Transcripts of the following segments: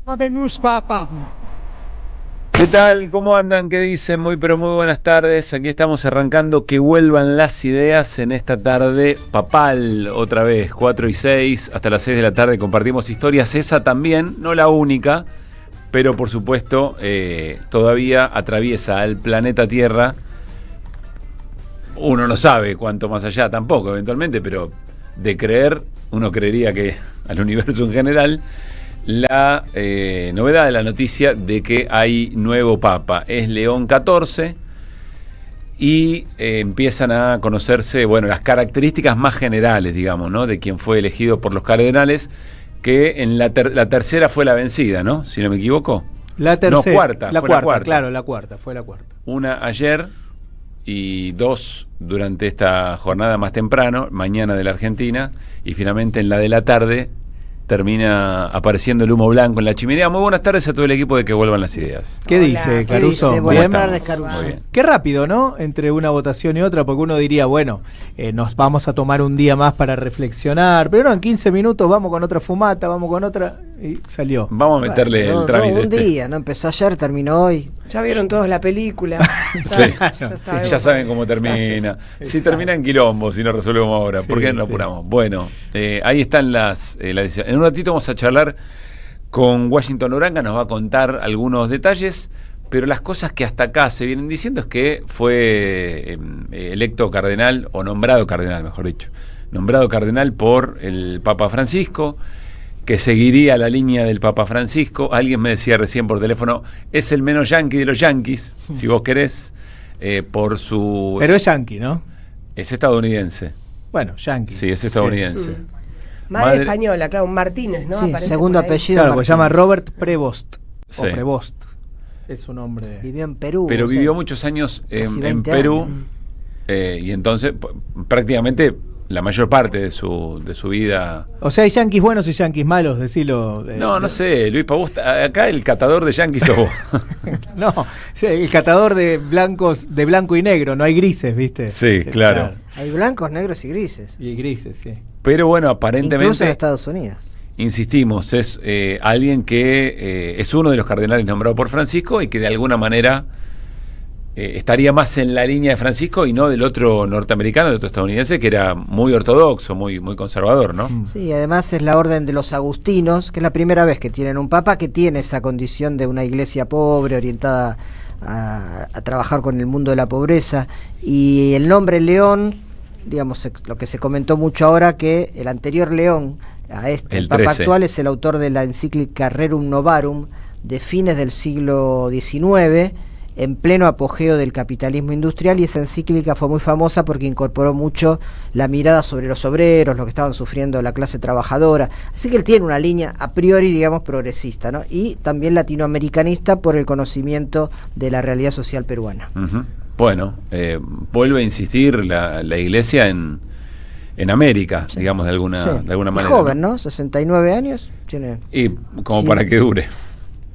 Habemus Papa. ¿Qué tal? ¿Cómo andan? ¿Qué dicen? Muy pero muy buenas tardes. Aquí estamos arrancando Que vuelvan las ideas en esta tarde papal, otra vez, 4 y 6, hasta las 6 de la tarde compartimos historias. Esa también, no la única, pero por supuesto todavía atraviesa al planeta Tierra. Uno no sabe cuánto más allá tampoco, eventualmente, pero de creer, uno creería que al universo en general. La novedad de la noticia de que hay nuevo Papa. Es León XIV y empiezan a conocerse, bueno, las características más generales, digamos, ¿no? De quien fue elegido por los cardenales, que en la tercera fue la vencida, ¿no? Si no me equivoco. La tercera. No, cuarta. La fue cuarta, la cuarta. claro, la cuarta, fue la cuarta. Una ayer y dos durante esta jornada más temprano, mañana de la Argentina, y finalmente en la de la tarde termina apareciendo el humo blanco en la chimenea. Muy buenas tardes a todo el equipo de Que vuelvan las ideas. ¿Qué dice, Caruso? Dice? Buenas tardes, Caruso. Muy bien. Qué rápido, ¿no? Entre una votación y otra, porque uno diría, bueno, nos vamos a tomar un día más para reflexionar, pero no, en 15 minutos vamos con otra fumata, vamos con otra, y salió. Vamos a meterle el trámite. Un día, no empezó ayer, terminó hoy. Ya vieron todos la película. Sí, sabemos. ya saben cómo termina. Si termina en quilombo, si no resolvemos ahora, Sí, ¿por qué no lo sí. apuramos? Bueno, ahí están las ediciones. En un ratito vamos a charlar con Washington Uranga, nos va a contar algunos detalles, pero las cosas que hasta acá se vienen diciendo es que fue electo cardenal, o nombrado cardenal, mejor dicho, nombrado cardenal por el Papa Francisco, que seguiría la línea del Papa Francisco. Alguien me decía recién por teléfono, es el menos yanqui de los yanquis, si vos querés, por su... Pero es yanqui, ¿no? Es estadounidense. Bueno, yanqui. Sí, es estadounidense. Madre española, claro, un Martínez, ¿no? Sí, Aparece segundo por ahí. apellido. Claro, porque se llama Martínez. Robert Prevost. Sí. O Prevost. Es un hombre. Vivió en Perú. Pero no sé. vivió muchos años Casi en 20 Perú, años. y entonces prácticamente la mayor parte de su vida... O sea, hay yanquis buenos y yanquis malos, decilo. No sé, Luis Pavón, acá el catador de yanquis sos vos. No, o sea, el catador de blancos, de blanco y negro, no hay grises, ¿viste? Sí, claro. Hay blancos, negros y grises. Y grises, sí. Pero bueno, Incluso en aparentemente, Estados Unidos. insistimos, es alguien que es uno de los cardenales nombrados por Francisco y que de alguna manera estaría más en la línea de Francisco y no del otro norteamericano, del otro estadounidense, que era muy ortodoxo, muy conservador, ¿no? Sí, además es la orden de los agustinos, que es la primera vez que tienen un papa que tiene esa condición de una iglesia pobre, orientada a trabajar con el mundo de la pobreza. Y el nombre León, digamos, lo que se comentó mucho ahora, que el anterior León, el papa 13. actual, es el autor de la encíclica Rerum Novarum de fines del siglo XIX, en pleno apogeo del capitalismo industrial, y esa encíclica fue muy famosa porque incorporó mucho la mirada sobre los obreros, lo que estaban sufriendo la clase trabajadora. Así que él tiene una línea a priori, digamos, progresista, ¿no? Y también latinoamericanista por el conocimiento de la realidad social peruana. Uh-huh. Bueno, vuelve a insistir la iglesia en América, Sí. digamos, de alguna Sí. Y manera. joven, ¿no? 69 años. Tiene, Y como Sí, para que sí. dure.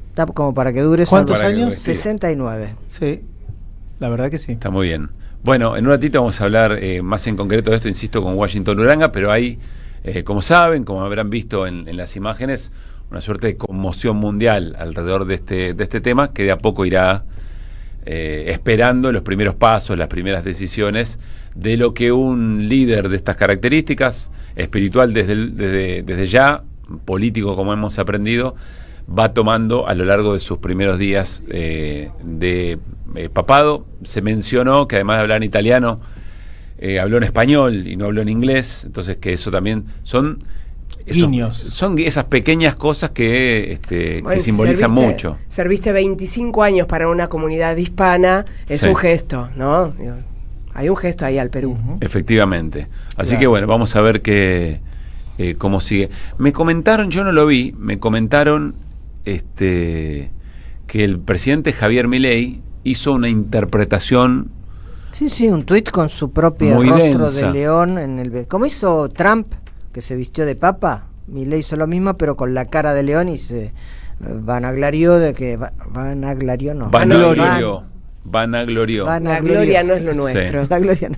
está como para que dure. ¿Cuántos Para que años? dure. 69. Sí, la verdad que sí. Está muy bien. Bueno, en un ratito vamos a hablar más en concreto de esto, insisto, con Washington Uranga, pero hay, como saben, como habrán visto en las imágenes, una suerte de conmoción mundial alrededor de este tema, que de a poco irá esperando los primeros pasos, las primeras decisiones de lo que un líder de estas características, espiritual desde ya, político como hemos aprendido, va tomando a lo largo de sus primeros días de papado. Se mencionó que además de hablar en italiano, habló en español y no habló en inglés, entonces que eso también son Guiños. son esas pequeñas cosas que Bueno, si simbolizan mucho. Serviste 25 años para una comunidad hispana, es Sí. un gesto, ¿no? Digo, hay un gesto ahí al Perú. Efectivamente. Así Claro. que bueno, vamos a ver cómo sigue. Me comentaron, yo no lo vi, me comentaron que el presidente Javier Milei hizo una interpretación Sí, un tuit con su propio muy rostro densa. de león en el... Como hizo Trump, que se vistió de papa, Milei hizo lo mismo, pero con la cara de león, y se vanaglorió de que... Vanaglorió no. vanaglorió. Vanaglorió. La gloria no es lo nuestro. La gloria no.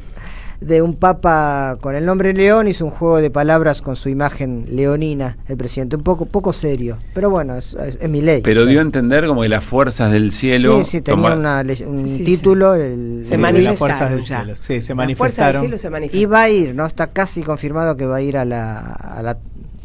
de un papa con el nombre León, hizo un juego de palabras con su imagen leonina, el presidente, un poco serio, pero bueno, es Milei. Pero o sea, dio a entender como que las fuerzas del cielo... sí, tenía un título. Se manifestaron las fuerzas del ya. cielo. Sí, se Las fuerzas del manifestaron. cielo se manifestaron. Y va a ir, ¿no? Está casi confirmado que va a ir a la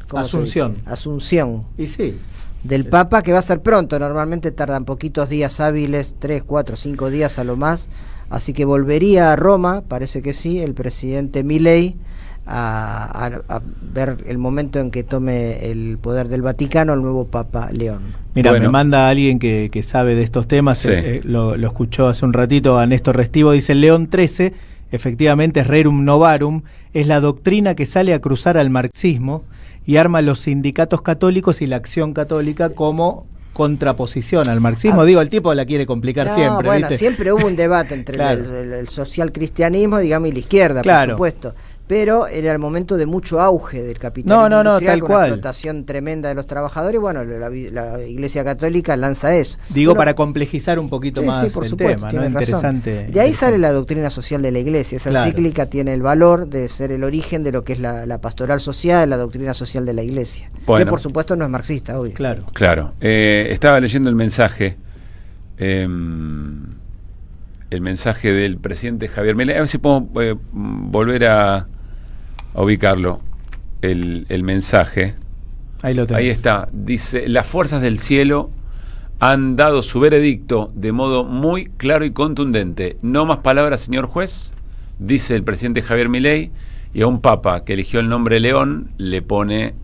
¿cómo se Asunción. dice? Asunción Y sí. del Papa, que va a ser pronto. Normalmente tardan poquitos días hábiles, 3, 4, 5 días a lo más. Así que volvería a Roma, parece que sí, el presidente Milei, a ver el momento en que tome el poder del Vaticano el nuevo Papa León. Mira, Bueno. me manda alguien que sabe de estos temas, Sí. lo escuchó hace un ratito a Néstor Restivo, dice León XIII, efectivamente es Rerum Novarum, es la doctrina que sale a cruzar al marxismo y arma los sindicatos católicos y la acción católica como contraposición al marxismo. Digo, el tipo la quiere complicar siempre. Bueno, ¿viste? siempre hubo un debate entre Claro. el social cristianismo, digamos, y la izquierda, Claro. por supuesto. Pero era el momento de mucho auge del capitalismo No, industrial, tal con cual. una explotación tremenda de los trabajadores. Y bueno, la Iglesia Católica lanza eso. Digo, Bueno, para complejizar un poquito más sí, por el supuesto, tema, ¿no? tienes razón. Interesante. De ahí sale la doctrina social de la Iglesia. Esa Claro. encíclica tiene el valor de ser el origen de lo que es la pastoral social, la doctrina social de la Iglesia. Bueno. Que por supuesto no es marxista, obvio. Claro. Claro. Estaba leyendo el mensaje del presidente Javier Milei. A ver si podemos volver a ubicarlo. El mensaje. Ahí lo tenés. Ahí está. Dice: las fuerzas del cielo han dado su veredicto de modo muy claro y contundente. No más palabras, señor juez, dice el presidente Javier Milei, y a un papa que eligió el nombre León le pone,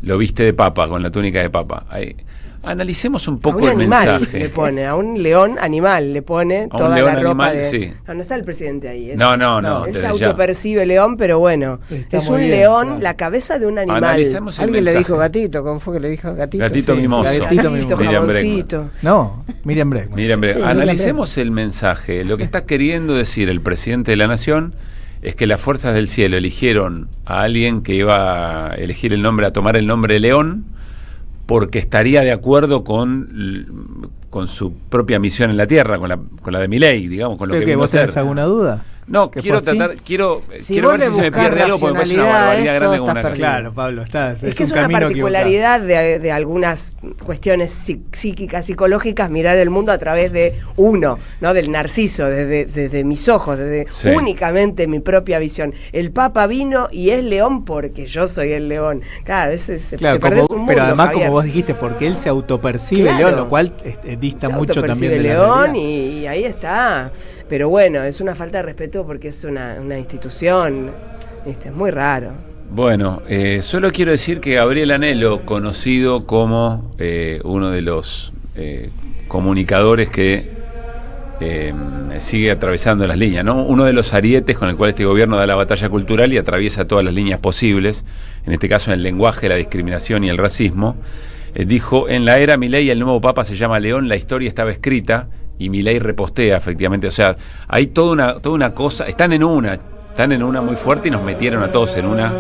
lo viste de papa, con la túnica de papa. Ahí. Analicemos un A poco un el animal mensaje. le pone, a un león animal le pone A un toda león la ropa animal, de... sí. No está el presidente ahí. No, Él se desde ya. autopercibe león, pero bueno, Está es muy un bien, león, claro. la cabeza de un animal. Analicemos el Alguien le mensaje. dijo gatito, ¿cómo fue que le dijo gatito? Gatito Sí, mimoso. gatito Gatito, Miriam jaboncito. No, Miriam Bregman. Miren, Sí, Miriam analicemos el mensaje. Lo que está queriendo decir el presidente de la Nación es que las fuerzas del cielo eligieron a alguien que iba a elegir el nombre, a tomar el nombre León, porque estaría de acuerdo con su propia misión en la Tierra, con la de Milei, digamos, con lo ¿Creo que que vino a vos tenés hacer. alguna duda? No, ¿Que quiero fue así? tratar, quiero vos ver le si se me buscás pierde algo, porque me parece una racionalidad a barbaridad esto, grande como estás una perdido. Claro, Pablo, Es que es un una camino particularidad de algunas cuestiones psíquicas, psicológicas, mirar el mundo a través de uno, ¿no? Del narciso, desde mis ojos, desde Sí. únicamente mi propia visión. El Papa vino y es león porque yo soy el león. Cada vez Claro, te perdés como, un mundo, pero además Javier. como vos dijiste, porque él se autopercibe Claro. león, lo cual dista Se mucho también autopercibe de la león realidad. y ahí está. Pero bueno, es una falta de respeto porque es una institución. Es muy raro. Bueno, solo quiero decir que Gabriel Anhelo, conocido como uno de los comunicadores que sigue atravesando las líneas, ¿no? Uno de los arietes con el cual este gobierno da la batalla cultural y atraviesa todas las líneas posibles, en este caso en el lenguaje, la discriminación y el racismo, dijo: en la era Milei el nuevo papa se llama León, la historia estaba escrita, y Milei repostea efectivamente. O sea, hay toda una cosa, están en una muy fuerte y nos metieron a todos en una.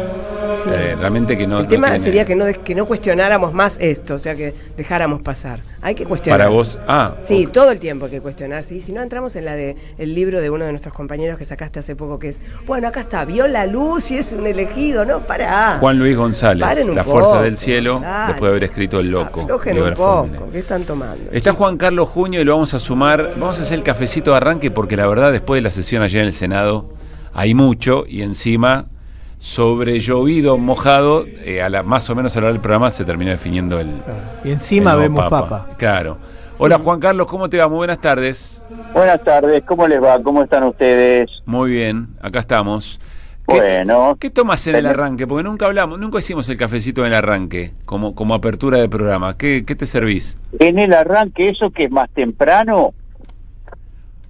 Sí. Realmente que no. El tema no tiene- sería que no cuestionáramos más esto, o sea, que dejáramos pasar. Hay que cuestionar. Para vos. Sí, ok. todo el tiempo hay que cuestionar. Sí, si no entramos en el libro de uno de nuestros compañeros que sacaste hace poco, que es, bueno, acá está, vio la luz y es un elegido, ¿no? Pará. Juan Luis González, Paren un La Fuerza poco, del Cielo, dale. después de haber escrito El Loco. Aflojen un biógrafo de poco, Milei. ¿qué están tomando? Está Juan Carlos Junio y lo vamos a sumar. Vamos a hacer el cafecito de arranque porque la verdad después de la sesión ayer en el Senado hay mucho y encima sobre llovido, mojado, más o menos a la hora del programa se terminó definiendo el Y encima el nuevo vemos papa. Claro. Hola Juan Carlos, ¿cómo te va? Muy buenas tardes. Buenas tardes, ¿cómo les va? ¿Cómo están ustedes? Muy bien, acá estamos. Bueno, ¿Qué tomas en el arranque? Porque nunca hicimos el cafecito en el arranque, como apertura de programa. ¿Qué te servís? en el arranque, eso que es más temprano.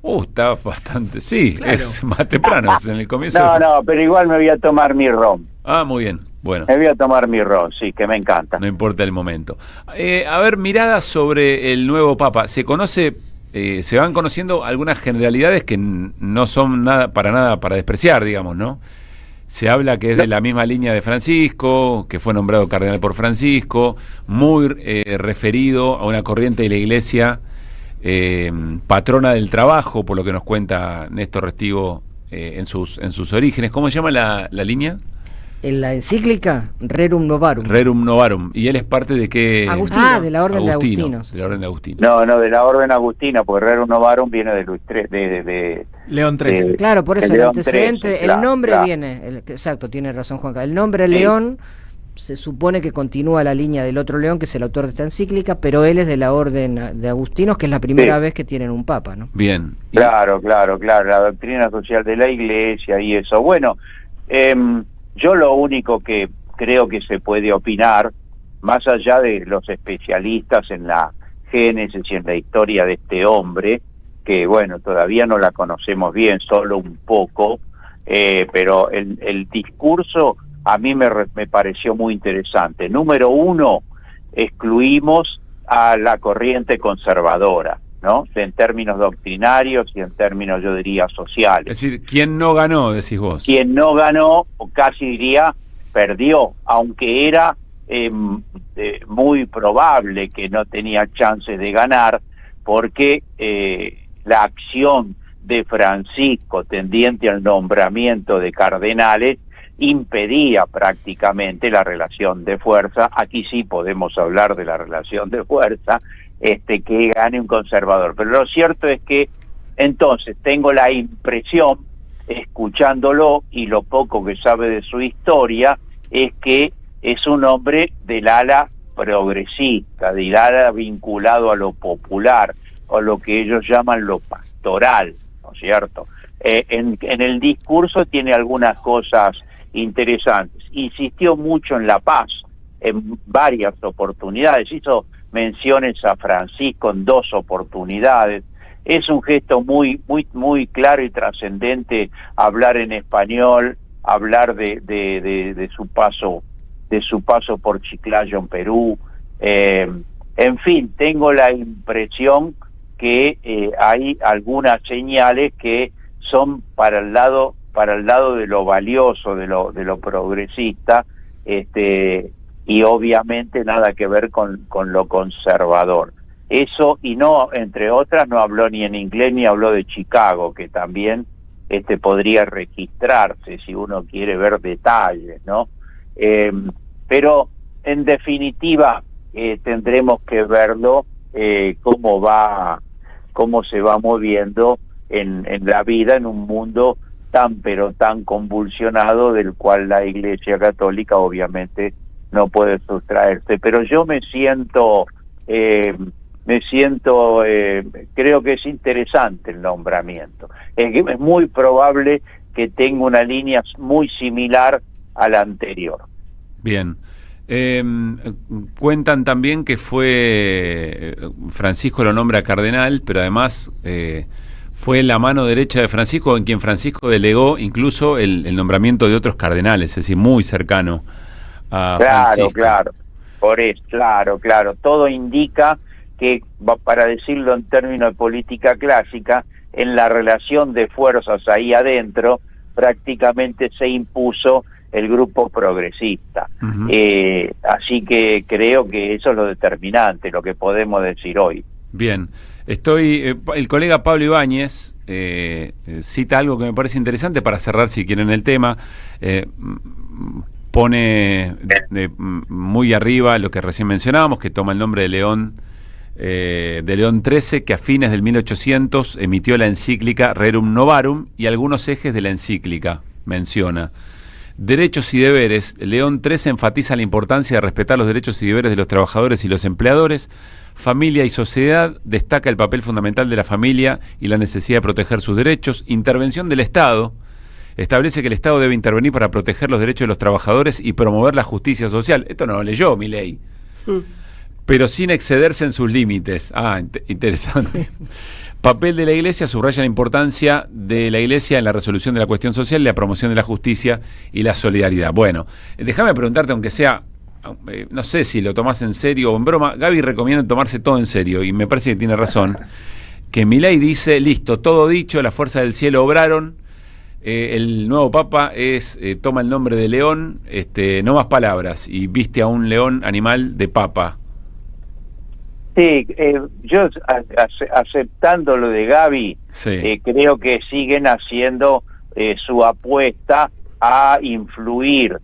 Está bastante. Sí, Claro. es más temprano, es en el comienzo. No, pero igual me voy a tomar mi ron. Muy bien. Bueno, Me voy a tomar mi ron, sí, que me encanta. no importa el momento. A ver, mirada sobre el nuevo Papa. Se van conociendo algunas generalidades que no son para nada para despreciar, digamos, ¿no? Se habla que es de la misma línea de Francisco, que fue nombrado cardenal por Francisco, muy referido a una corriente de la Iglesia patrona del trabajo, por lo que nos cuenta Néstor Restivo en sus orígenes. ¿Cómo se llama la línea? En la encíclica, Rerum Novarum. Rerum Novarum. ¿Y él es parte de qué? Agustino. De la Orden de Agustinos. De la Orden de Agustino. No, de la Orden Agustina, porque Rerum Novarum viene de Luis III, de León XIII. Claro, por eso el León antecedente, XIII, el claro, nombre claro. viene, exacto, tiene razón Juanca. El nombre Sí. León se supone que continúa la línea del otro León, que es el autor de esta encíclica, pero él es de la Orden de Agustinos, que es la primera Sí. vez que tienen un papa, ¿no? Bien. Y- Claro, la doctrina social de la Iglesia y eso. Bueno, yo lo único que creo que se puede opinar, más allá de los especialistas en la génesis y en la historia de este hombre, que bueno, todavía no la conocemos bien, solo un poco, pero el discurso a mí me pareció muy interesante. Número uno, excluimos a la corriente conservadora, ¿no? En términos doctrinarios y en términos, yo diría, sociales. Es decir, ¿quién no ganó, decís vos? Quien no ganó, o casi diría, perdió, aunque era muy probable que no tenía chances de ganar, porque la acción de Francisco tendiente al nombramiento de cardenales impedía prácticamente la relación de fuerza. Aquí sí podemos hablar de la relación de fuerza, que gane un conservador. Pero lo cierto es que entonces tengo la impresión, escuchándolo y lo poco que sabe de su historia, es que es un hombre del ala progresista, del ala vinculado a lo popular, o lo que ellos llaman lo pastoral, ¿no es cierto? En el discurso tiene algunas cosas interesantes. Insistió mucho en la paz, en varias oportunidades, hizo menciones a Francisco en 2 oportunidades. Es un gesto muy claro y trascendente hablar en español, hablar de su paso por Chiclayo en Perú. En fin, tengo la impresión que hay algunas señales que son para el lado de lo valioso, de lo progresista, y obviamente nada que ver con lo conservador. Eso, y no, entre otras, no habló ni en inglés ni habló de Chicago, que también podría registrarse si uno quiere ver detalles, ¿no? Pero en definitiva tendremos que verlo cómo se va moviendo en la vida, en un mundo pero tan convulsionado, del cual la Iglesia Católica obviamente no puede sustraerse. Pero yo me siento, creo que es interesante el nombramiento. Es muy probable que tenga una línea muy similar a la anterior. Bien. Cuentan también que Francisco lo nombra cardenal, pero además fue la mano derecha de Francisco, en quien Francisco delegó incluso el nombramiento de otros cardenales, es decir, muy cercano a Francisco. Claro, por eso, claro. Todo indica que, para decirlo en términos de política clásica, en la relación de fuerzas ahí adentro, prácticamente se impuso el grupo progresista. Uh-huh. Así que creo que eso es lo determinante, lo que podemos decir hoy. Bien, el colega Pablo Ibáñez cita algo que me parece interesante para cerrar, si quieren, el tema. Pone muy arriba lo que recién mencionábamos, que toma el nombre de León XIII, que a fines del 1800 emitió la encíclica Rerum Novarum, y algunos ejes de la encíclica menciona. Derechos y deberes. León XIII enfatiza la importancia de respetar los derechos y deberes de los trabajadores y los empleadores. Familia y sociedad. Destaca el papel fundamental de la familia y la necesidad de proteger sus derechos. Intervención del Estado. Establece que el Estado debe intervenir para proteger los derechos de los trabajadores y promover la justicia social. Esto no lo leyó Milei. Pero sin excederse en sus límites. Interesante. Papel de la Iglesia. Subraya la importancia de la Iglesia en la resolución de la cuestión social, la promoción de la justicia y la solidaridad. Bueno, déjame preguntarte, aunque sea, no sé si lo tomás en serio o en broma. Gaby recomienda tomarse todo en serio, y me parece que tiene razón, que Milei dice, listo, todo dicho, las fuerzas del cielo obraron, el nuevo Papa toma el nombre de León, no más palabras, y viste a un león animal de Papa. Sí, yo aceptando lo de Gaby, Sí. creo que siguen haciendo su apuesta a influir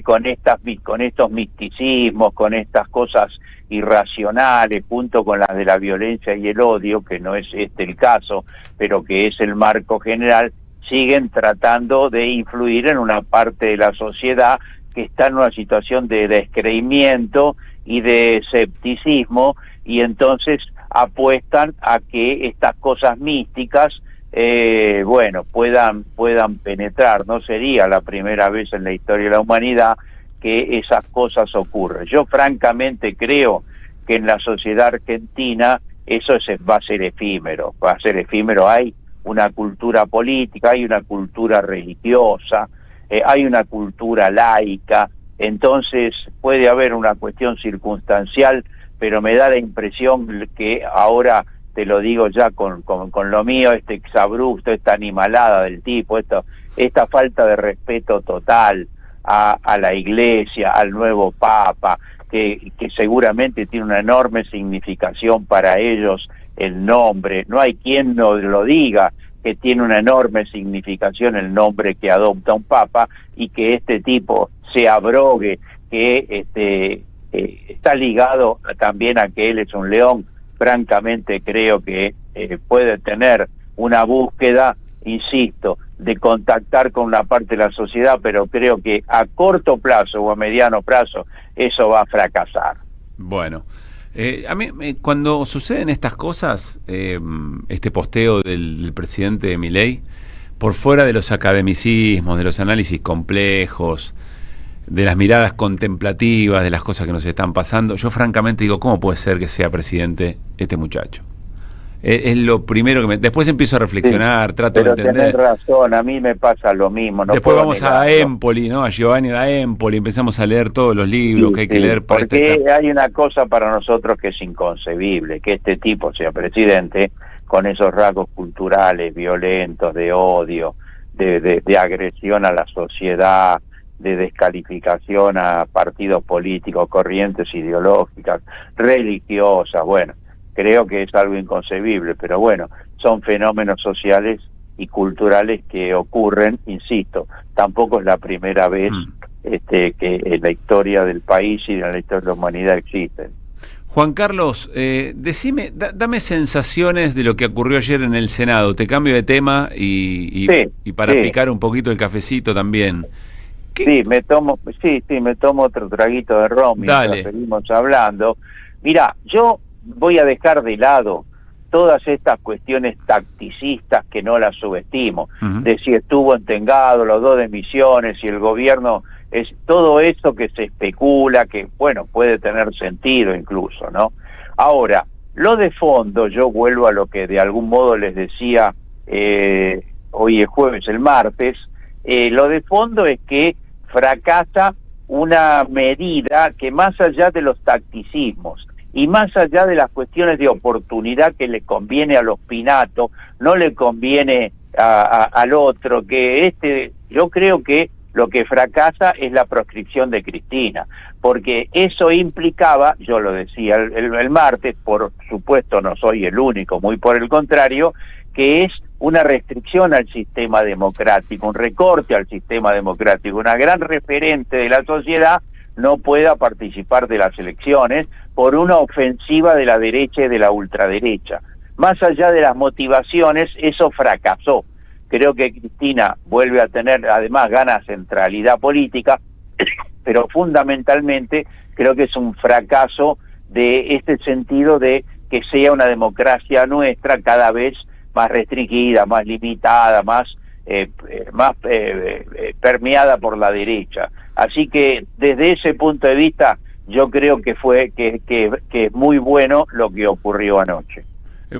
con estos misticismos, con estas cosas irracionales, junto con las de la violencia y el odio, que no es este el caso, pero que es el marco general, siguen tratando de influir en una parte de la sociedad que está en una situación de descreimiento y de escepticismo, y entonces apuestan a que estas cosas místicas puedan penetrar. No sería la primera vez en la historia de la humanidad que esas cosas ocurren. Yo francamente creo que en la sociedad argentina eso va a ser efímero, hay una cultura política, hay una cultura religiosa, hay una cultura laica, entonces puede haber una cuestión circunstancial, pero me da la impresión que ahora, te lo digo ya con lo mío, este exabrupto, esta animalada del tipo, esta falta de respeto total a la Iglesia, al nuevo Papa, que seguramente tiene una enorme significación para ellos el nombre. No hay quien no lo diga, que tiene una enorme significación el nombre que adopta un Papa, y que este tipo se abrogue, que está ligado también a que él es un león. Francamente creo que puede tener una búsqueda, insisto, de contactar con una parte de la sociedad, pero creo que a corto plazo o a mediano plazo eso va a fracasar. Bueno, a mí cuando suceden estas cosas, este posteo del presidente Milei, por fuera de los academicismos, de los análisis complejos, de las miradas contemplativas, de las cosas que nos están pasando, yo francamente digo, ¿cómo puede ser que sea presidente este muchacho? Es lo primero que después empiezo a reflexionar, trato de entender. Tenés razón, a mí me pasa lo mismo. No después vamos a Empoli, ¿no? A Giovanni da Empoli, empezamos a leer todos los libros que hay que leer. Porque hay una cosa para nosotros que es inconcebible, que este tipo sea presidente con esos rasgos culturales, violentos, de odio, de agresión a la sociedad, de descalificación a partidos políticos, corrientes ideológicas, religiosas. Bueno, creo que es algo inconcebible, pero bueno, son fenómenos sociales y culturales que ocurren, insisto, tampoco es la primera vez que en la historia del país y en la historia de la humanidad existen. Juan Carlos, decime, dame sensaciones de lo que ocurrió ayer en el Senado. Te cambio de tema y para picar un poquito el cafecito también. Sí, me tomo otro traguito de ron mientras seguimos hablando. Mira, yo voy a dejar de lado todas estas cuestiones tacticistas, que no las subestimo, de si estuvo entengado, los 2 de Misiones, si el gobierno es todo eso que se especula, que bueno, puede tener sentido incluso, ¿no? Ahora, lo de fondo, yo vuelvo a lo que de algún modo les decía hoy es jueves, el martes, lo de fondo es que fracasa una medida que, más allá de los tacticismos y más allá de las cuestiones de oportunidad que le conviene a los Pinato, no le conviene al otro, que yo creo que lo que fracasa es la proscripción de Cristina, porque eso implicaba, yo lo decía el martes, por supuesto no soy el único, muy por el contrario, que es una restricción al sistema democrático, un recorte al sistema democrático. Una gran referente de la sociedad no pueda participar de las elecciones por una ofensiva de la derecha y de la ultraderecha. Más allá de las motivaciones, eso fracasó. Creo que Cristina vuelve a tener además gana centralidad política, pero fundamentalmente creo que es un fracaso de este sentido de que sea una democracia nuestra cada vez más restringida, más limitada, más permeada por la derecha. Así que desde ese punto de vista yo creo que es muy bueno lo que ocurrió anoche.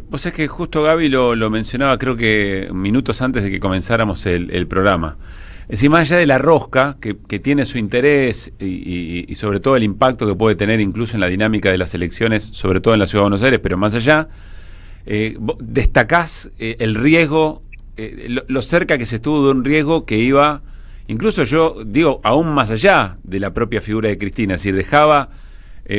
Vos sabés que justo Gaby lo mencionaba, creo que minutos antes de que comenzáramos el programa. Es decir, más allá de la rosca, que tiene su interés y sobre todo el impacto que puede tener incluso en la dinámica de las elecciones, sobre todo en la Ciudad de Buenos Aires, pero más allá, destacás el riesgo, lo cerca que se estuvo de un riesgo que iba, incluso yo digo, aún más allá de la propia figura de Cristina, es decir, dejaba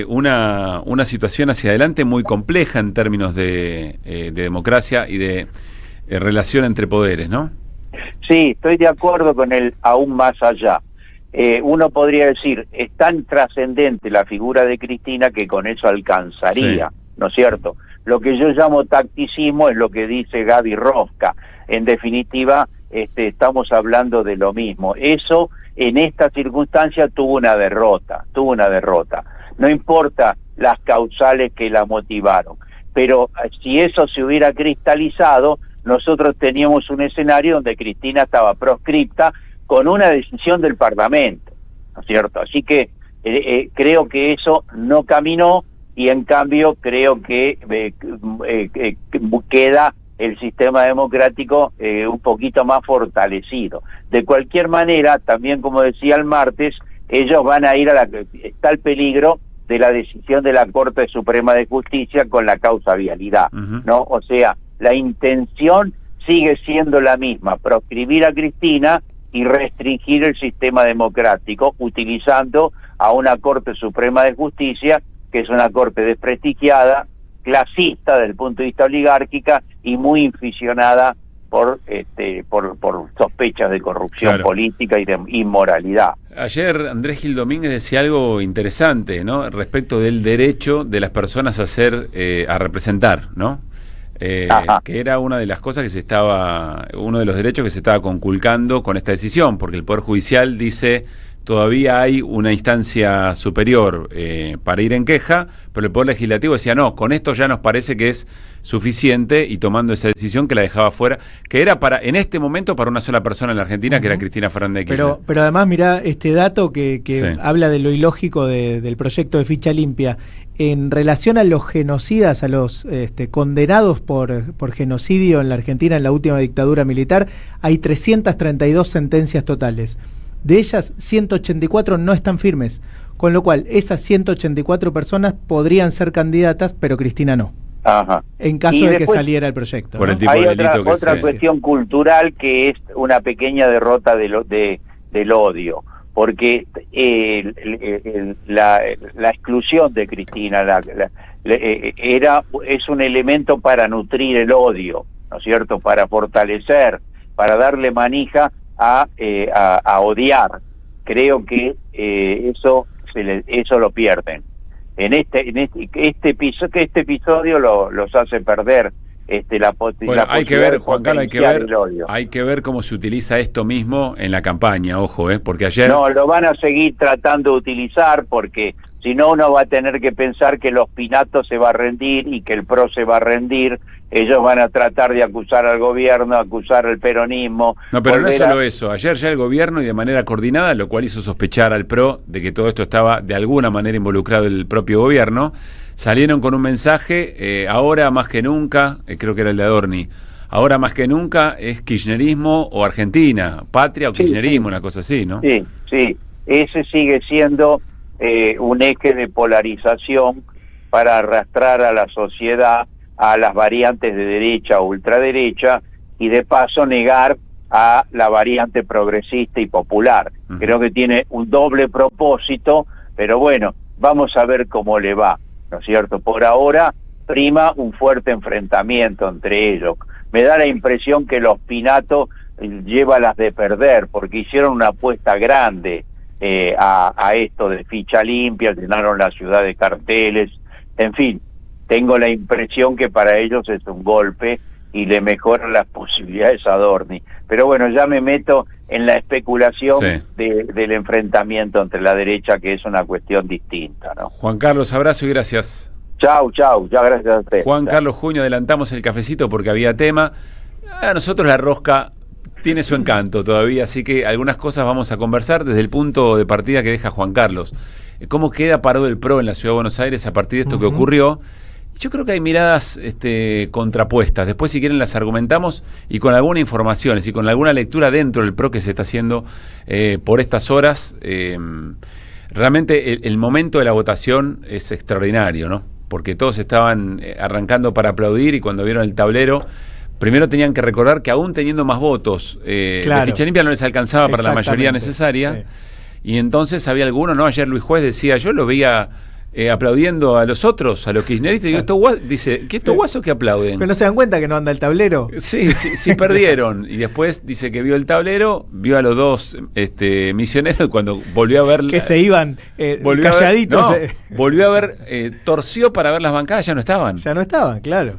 una situación hacia adelante muy compleja en términos de democracia y de relación entre poderes, ¿no? Sí, estoy de acuerdo con el aún más allá. Uno podría decir, es tan trascendente la figura de Cristina que con eso alcanzaría, sí, ¿no es cierto? Lo que yo llamo tacticismo es lo que dice Gaby Rosca. En definitiva, estamos hablando de lo mismo. Eso, en esta circunstancia, tuvo una derrota. No importa las causales que la motivaron, pero si eso se hubiera cristalizado, nosotros teníamos un escenario donde Cristina estaba proscripta con una decisión del Parlamento, ¿no es cierto? Así que creo que eso no caminó y en cambio creo que queda el sistema democrático un poquito más fortalecido. De cualquier manera, también como decía el martes, ellos van a ir está el peligro de la decisión de la Corte Suprema de Justicia con la causa vialidad, ¿no? O sea, la intención sigue siendo la misma, proscribir a Cristina y restringir el sistema democrático, utilizando a una Corte Suprema de Justicia, que es una corte desprestigiada, clasista desde el punto de vista oligárquica y muy inficionada por sospechas de corrupción, claro, política y de inmoralidad. Ayer Andrés Gil Domínguez decía algo interesante, ¿no? Respecto del derecho de las personas a representar, ¿no? Que era una de las cosas uno de los derechos que se estaba conculcando con esta decisión, porque el Poder Judicial dice todavía hay una instancia superior para ir en queja, pero el Poder Legislativo decía no, con esto ya nos parece que es suficiente, y tomando esa decisión que la dejaba fuera, que era en este momento para una sola persona en la Argentina, que era Cristina Fernández de Kirchner. Pero además mirá este dato que sí, habla de lo ilógico del proyecto de ficha limpia. En relación a los genocidas, a los condenados por genocidio en la Argentina en la última dictadura militar, hay 332 sentencias totales. De ellas, 184 no están firmes, con lo cual esas 184 personas podrían ser candidatas, pero Cristina no. Ajá. En caso de que saliera el proyecto, por ¿no? el tipo hay de delito otra cuestión cultural que es una pequeña derrota del odio, porque la exclusión de Cristina es un elemento para nutrir el odio, ¿no es cierto? Para fortalecer, para darle manija a odiar. Creo que eso lo pierden. Este episodio los hace perder la bueno, hay que ver, Juan Carlos, hay que ver cómo se utiliza esto mismo en la campaña, ojo, porque ayer... No, lo van a seguir tratando de utilizar, porque si no uno va a tener que pensar que los Pinatos se va a rendir y que el PRO se va a rendir. Ellos van a tratar de acusar al gobierno, acusar al peronismo. No, pero no es solo eso. Ayer ya el gobierno, y de manera coordinada, lo cual hizo sospechar al PRO de que todo esto estaba de alguna manera involucrado el propio gobierno, salieron con un mensaje, ahora más que nunca, creo que era el de Adorni, ahora más que nunca es kirchnerismo o Argentina, patria o kirchnerismo, sí, una cosa así, ¿no? Sí, sí. Ese sigue siendo un eje de polarización para arrastrar a la sociedad a las variantes de derecha o ultraderecha, y de paso negar a la variante progresista y popular. Creo que tiene un doble propósito, pero bueno, vamos a ver cómo le va, ¿no es cierto? Por ahora prima un fuerte enfrentamiento entre ellos. Me da la impresión que los Pinato lleva las de perder, porque hicieron una apuesta grande a esto de ficha limpia, llenaron la ciudad de carteles, en fin. Tengo la impresión que para ellos es un golpe y le mejoran las posibilidades a Adorni. Pero bueno, ya me meto en la especulación, sí, del enfrentamiento entre la derecha, que es una cuestión distinta, ¿no? Juan Carlos, abrazo y gracias. Chau, ya gracias a usted. Juan Carlos Junio, adelantamos el cafecito porque había tema. A nosotros la rosca tiene su encanto todavía, así que algunas cosas vamos a conversar desde el punto de partida que deja Juan Carlos. ¿Cómo queda parado el PRO en la Ciudad de Buenos Aires a partir de esto que ocurrió? Yo creo que hay miradas contrapuestas. Después, si quieren, las argumentamos, y con alguna información, y con alguna lectura dentro del PRO que se está haciendo por estas horas. Realmente el momento de la votación es extraordinario, ¿no? Porque todos estaban arrancando para aplaudir, y cuando vieron el tablero, primero tenían que recordar que aún teniendo más votos, claro, de ficha limpia no les alcanzaba para la mayoría necesaria. Sí. Y entonces había alguno, ¿no? Ayer Luis Juez decía, yo lo veía aplaudiendo a los otros, a los kirchneristas. Dice, ¿qué estos guasos que aplauden? Pero no se dan cuenta que no anda el tablero. Sí, perdieron. Y después dice que vio el tablero, vio a los dos misioneros, y cuando volvió a ver... Que se iban calladitos. Volvió a ver, torció para ver las bancadas, ya no estaban. Ya no estaban, claro.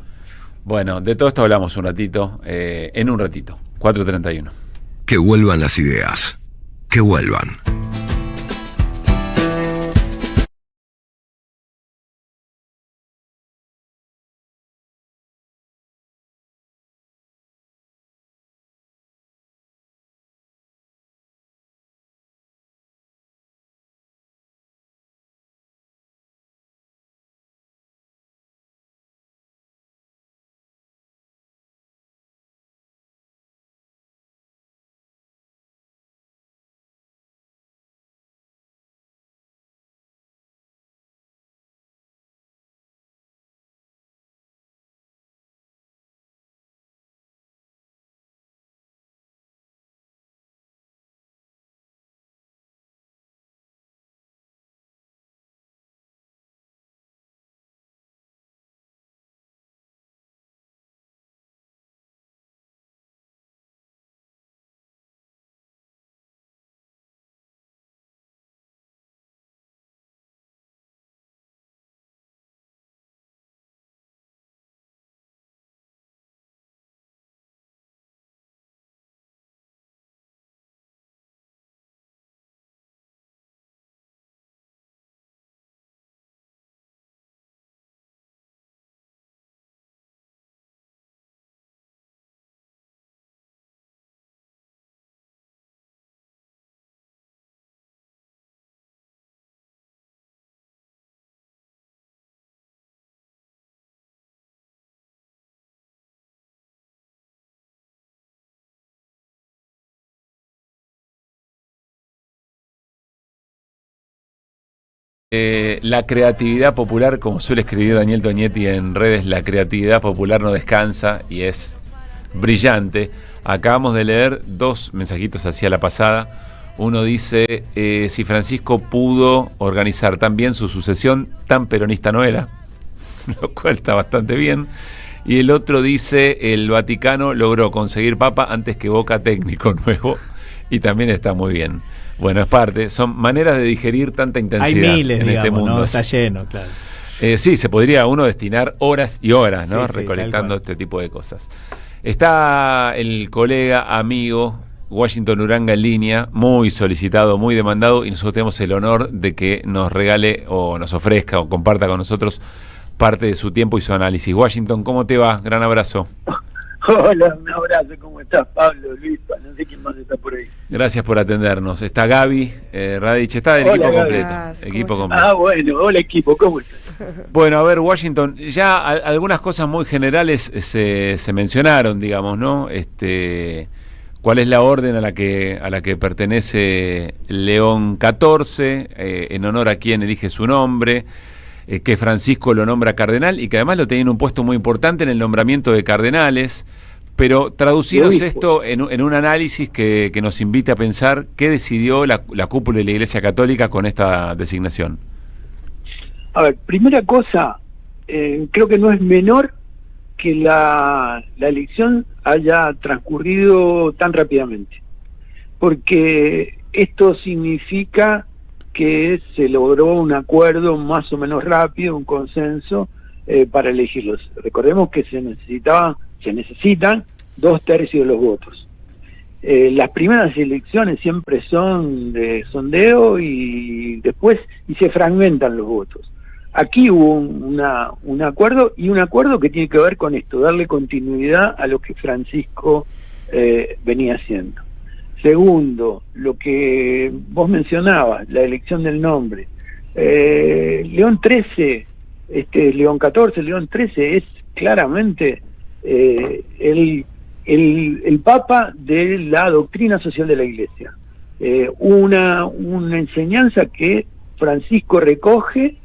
Bueno, de todo esto hablamos un ratito, en un ratito, 4:31. Que vuelvan las ideas. Que vuelvan. La creatividad popular, como suele escribir Daniel Tonietti en redes, la creatividad popular no descansa y es brillante. Acabamos de leer 2 mensajitos hacia la pasada. Uno dice, si Francisco pudo organizar tan bien su sucesión, tan peronista no era, lo cual está bastante bien. Y el otro dice, el Vaticano logró conseguir papa antes que Boca técnico nuevo, y también está muy bien. Bueno, es parte, son maneras de digerir tanta intensidad. Hay miles, en digamos, este mundo. ¿no? Está lleno, claro. Sí, se podría uno destinar horas y horas, ¿no? Sí, recolectando este tipo de cosas. Está el colega, amigo, Washington Uranga en línea, muy solicitado, muy demandado, y nosotros tenemos el honor de que nos regale o nos ofrezca o comparta con nosotros parte de su tiempo y su análisis. Washington, ¿cómo te va? Gran abrazo. Hola, un abrazo, ¿cómo estás, Pablo, Luis? No sé quién más está por ahí. Gracias por atendernos. Está Gaby Radich, está el equipo completo. Bueno, hola equipo, ¿cómo estás? Bueno, a ver, Washington, ya algunas cosas muy generales se mencionaron, digamos, ¿no? ¿Cuál es la orden a la que pertenece León XIV? En honor a quién elige su nombre. Que Francisco lo nombra cardenal y que además lo tenía en un puesto muy importante en el nombramiento de cardenales, pero traducidos esto en un análisis que nos invite a pensar qué decidió la cúpula de la Iglesia Católica con esta designación. A ver, primera cosa, creo que no es menor que la elección haya transcurrido tan rápidamente, porque esto significa que se logró un acuerdo más o menos rápido, un consenso para elegirlos. Recordemos que se necesitan 2/3 de los votos. Las primeras elecciones siempre son de sondeo y después se fragmentan los votos. Aquí hubo un acuerdo, y un acuerdo que tiene que ver con esto, darle continuidad a lo que Francisco venía haciendo. Segundo, lo que vos mencionabas, la elección del nombre. León XIII, León XIV, León XIII es claramente el Papa de la doctrina social de la Iglesia. Una enseñanza que Francisco recoge,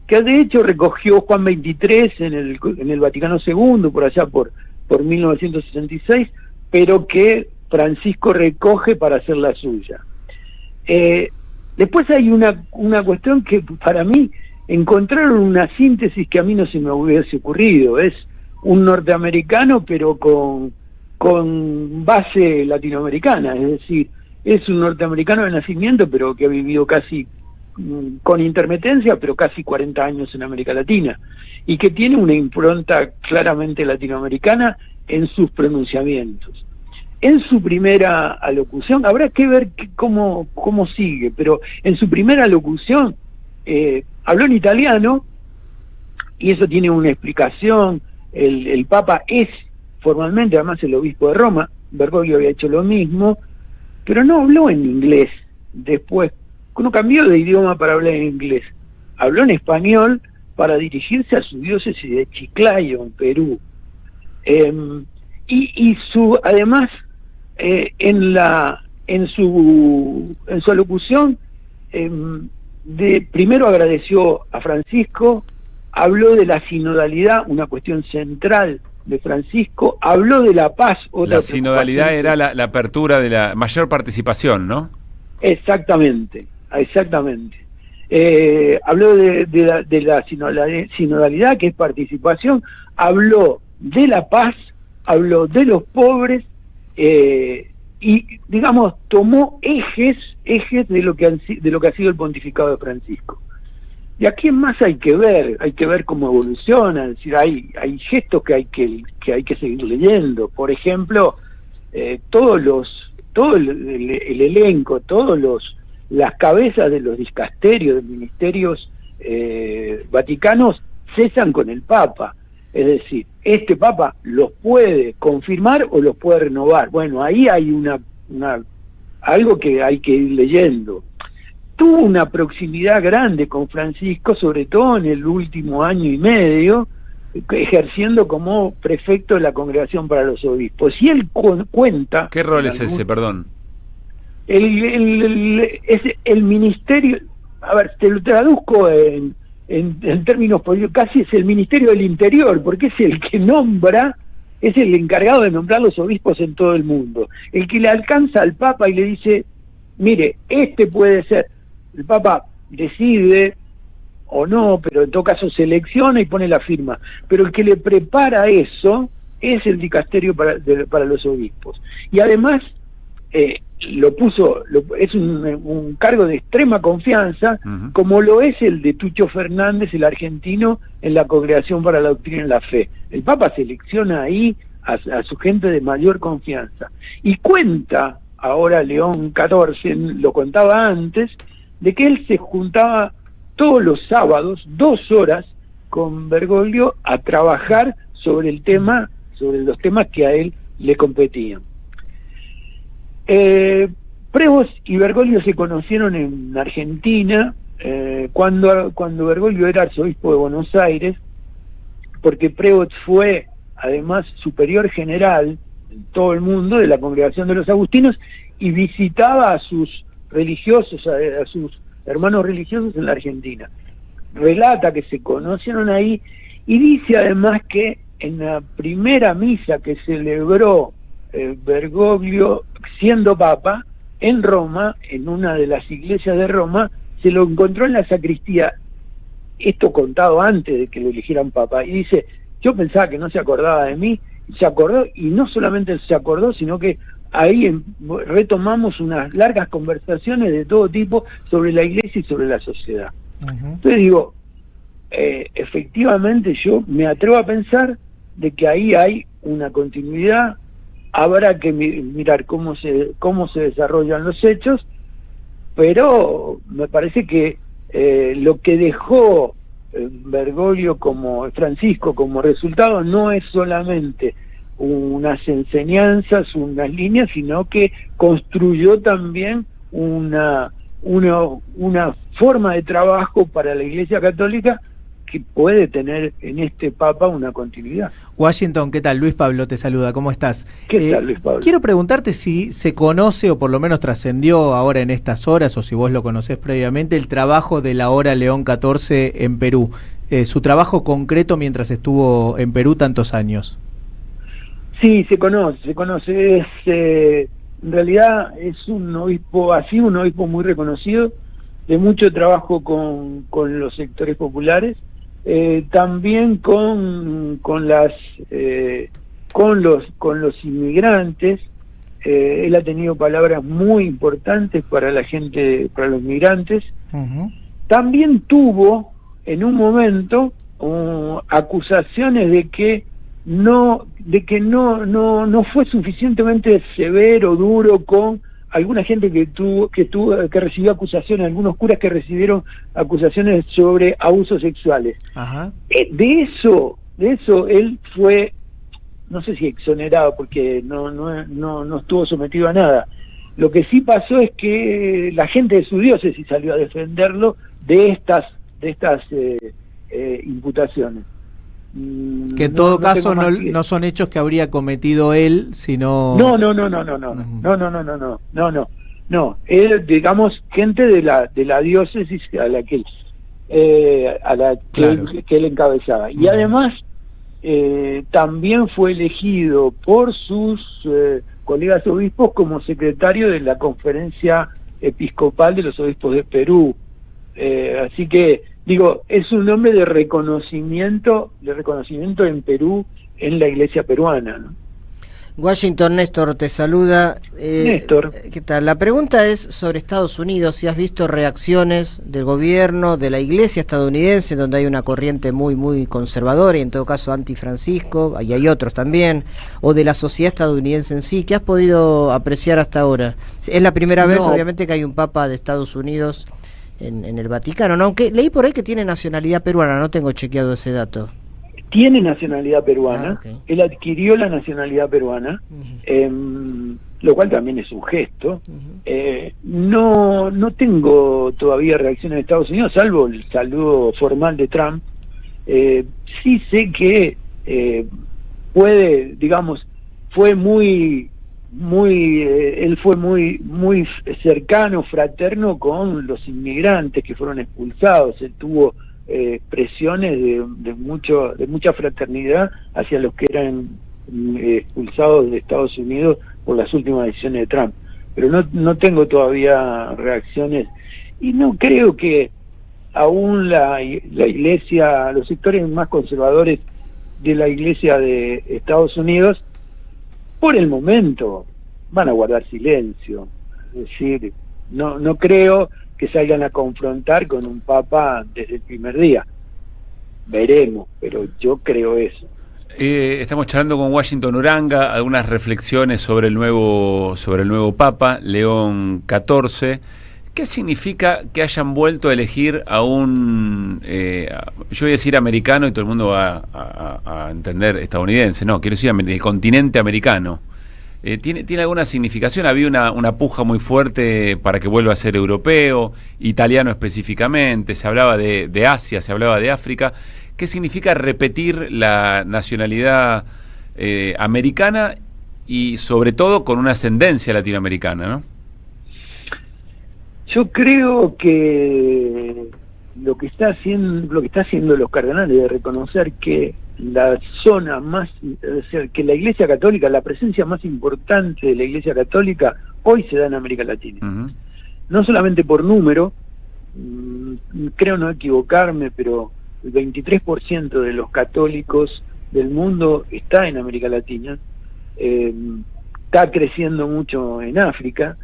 que de hecho recogió Juan XXIII en el Vaticano II, por allá por 1966, pero que Francisco recoge para hacer la suya. Después hay una cuestión que para mí encontraron una síntesis que a mí no se me hubiese ocurrido. Es un norteamericano pero con base latinoamericana, es decir, es un norteamericano de nacimiento pero que ha vivido casi con intermitencia, pero casi 40 años en América Latina, y que tiene una impronta claramente latinoamericana en sus pronunciamientos. En su primera alocución, habrá que ver cómo sigue, pero en su primera alocución habló en italiano, y eso tiene una explicación. El Papa es formalmente, además, el obispo de Roma. Bergoglio había hecho lo mismo, pero no habló en inglés. Después, no cambió de idioma para hablar en inglés, habló en español para dirigirse a su diócesis de Chiclayo, en Perú. Además, en su alocución, primero agradeció a Francisco, habló de la sinodalidad, una cuestión central de Francisco, habló de la paz. La sinodalidad era la apertura de la mayor participación, ¿no? Exactamente. Habló de la sinodalidad, que es participación, habló de la paz, habló de los pobres, y, digamos, tomó ejes de lo que ha sido el pontificado de Francisco. Y a quién más hay que ver cómo evoluciona. Es decir, hay gestos que hay que seguir leyendo. Por ejemplo, todo el elenco, las cabezas de los dicasterios, de ministerios vaticanos, cesan con el Papa. Es decir, este Papa los puede confirmar o los puede renovar. Bueno, ahí hay algo que hay que ir leyendo. Tuvo una proximidad grande con Francisco, sobre todo en el último año y medio, ejerciendo como prefecto de la Congregación para los Obispos. Y él cuenta... ¿Qué rol es ese, perdón? Es el ministerio, a ver, te lo traduzco en términos políticos, casi es el Ministerio del Interior, porque es el que nombra, es el encargado de nombrar los obispos en todo el mundo, el que le alcanza al Papa y le dice, mire, este puede ser. El Papa decide o no, pero en todo caso selecciona y pone la firma, pero el que le prepara eso es el dicasterio para los obispos. Y además es un cargo de extrema confianza, como lo es el de Tucho Fernández, el argentino, en la Congregación para la Doctrina y la Fe. El Papa selecciona ahí a su gente de mayor confianza. Y cuenta, ahora León XIV, lo contaba antes, de que él se juntaba todos los sábados, 2 horas, con Bergoglio a trabajar sobre los temas que a él le competían. Prevost y Bergoglio se conocieron en Argentina cuando Bergoglio era arzobispo de Buenos Aires, porque Prevost fue además superior general en todo el mundo de la Congregación de los Agustinos y visitaba a sus religiosos, a sus hermanos religiosos en la Argentina. Relata que se conocieron ahí y dice además que en la primera misa que celebró Bergoglio siendo Papa en Roma, en una de las iglesias de Roma, se lo encontró en la sacristía, esto contado antes de que lo eligieran Papa, y dice, yo pensaba que no se acordaba de mí, se acordó, y no solamente se acordó, sino que ahí retomamos unas largas conversaciones de todo tipo sobre la iglesia y sobre la sociedad. Entonces digo, efectivamente yo me atrevo a pensar de que ahí hay una continuidad. Habrá que mirar cómo se desarrollan los hechos, pero me parece que lo que dejó Bergoglio Francisco como resultado no es solamente unas enseñanzas, unas líneas, sino que construyó también una forma de trabajo para la Iglesia Católica que puede tener en este Papa una continuidad. Washington, ¿qué tal? Luis Pablo te saluda, ¿cómo estás? ¿Qué tal, Luis Pablo? Quiero preguntarte si se conoce, o por lo menos trascendió ahora en estas horas, o si vos lo conocés previamente, el trabajo de la hora León XIV en Perú, su trabajo concreto mientras estuvo en Perú tantos años. Sí, se conoce. En realidad es un obispo, ha sido un obispo muy reconocido. mucho trabajo con los sectores populares, también con los inmigrantes. Él ha tenido palabras muy importantes para la gente, para los migrantes. Ujú. También tuvo en un momento acusaciones de que no fue suficientemente severo, duro con alguna gente que recibió acusaciones, algunos curas que recibieron acusaciones sobre abusos sexuales. Ajá. De eso él fue, no sé si exonerado, porque no estuvo sometido a nada. Lo que sí pasó es que la gente de su diócesis salió a defenderlo de estas imputaciones. Que en todo caso no son hechos que habría cometido él, sino... No. Él, digamos, gente de la diócesis a la que Claro. que él encabezaba. Y además también fue elegido por sus colegas obispos como secretario de la Conferencia Episcopal de los Obispos de Perú. Así que, digo, es un hombre de reconocimiento en Perú, en la iglesia peruana, ¿no? Washington, Néstor te saluda. Néstor. ¿Qué tal? La pregunta es sobre Estados Unidos, si has visto reacciones del gobierno, de la iglesia estadounidense, donde hay una corriente muy, muy conservadora y en todo caso anti-Francisco, y hay otros también, o de la sociedad estadounidense en sí. ¿Qué has podido apreciar hasta ahora? Es la primera vez, obviamente, que hay un papa de Estados Unidos en el Vaticano, ¿no? Aunque leí por ahí que tiene nacionalidad peruana, no tengo chequeado ese dato. Tiene nacionalidad peruana, okay. Él adquirió la nacionalidad peruana, lo cual también es un gesto. No tengo todavía reacciones de Estados Unidos, salvo el saludo formal de Trump. Sí sé que él fue muy cercano, fraterno con los inmigrantes que fueron expulsados. Él tuvo presiones de mucha fraternidad hacia los que eran expulsados de Estados Unidos por las últimas decisiones de Trump, pero no tengo todavía reacciones, y no creo que aún la iglesia, los sectores más conservadores de la iglesia de Estados Unidos, por el momento van a guardar silencio. Es decir, no creo que salgan a confrontar con un papa desde el primer día. Veremos, pero yo creo eso. Estamos charlando con Washington Uranga, algunas reflexiones sobre el nuevo papa, León XIV. ¿Qué significa que hayan vuelto a elegir a un, yo voy a decir americano y todo el mundo va a entender estadounidense, no, quiero decir el continente americano? ¿Tiene alguna significación? Había una puja muy fuerte para que vuelva a ser europeo, italiano específicamente, se hablaba de Asia, se hablaba de África. ¿Qué significa repetir la nacionalidad americana y sobre todo con una ascendencia latinoamericana, ¿no? Yo creo que lo que está haciendo los cardenales de reconocer que la zona más, es decir, que la Iglesia Católica, la presencia más importante de la Iglesia Católica hoy se da en América Latina. Uh-huh. No solamente por número, creo no equivocarme, pero el 23% de los católicos del mundo está en América Latina, está creciendo mucho en África,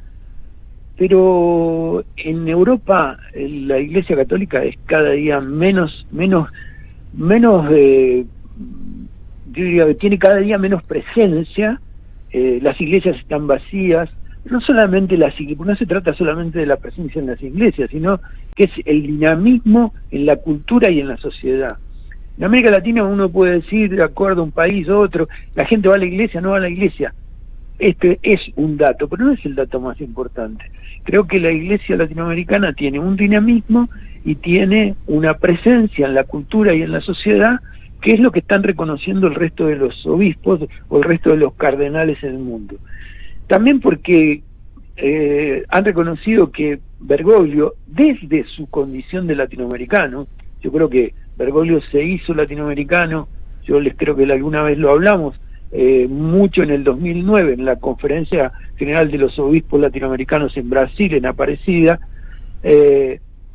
pero en Europa la Iglesia Católica es cada día menos yo diría que tiene cada día menos presencia. Las iglesias están vacías, no solamente no se trata solamente de la presencia en las iglesias, sino que es el dinamismo en la cultura y en la sociedad. En América Latina uno puede decir, de acuerdo a un país u otro, la gente va a la iglesia, no va a la iglesia. Este es un dato, pero no es el dato más importante. Creo que la iglesia latinoamericana tiene un dinamismo y tiene una presencia en la cultura y en la sociedad, que es lo que están reconociendo el resto de los obispos o el resto de los cardenales en el mundo. También porque han reconocido que Bergoglio, desde su condición de latinoamericano, yo creo que Bergoglio se hizo latinoamericano, creo que alguna vez lo hablamos, mucho en el 2009, en la Conferencia General de los Obispos Latinoamericanos en Brasil, en Aparecida,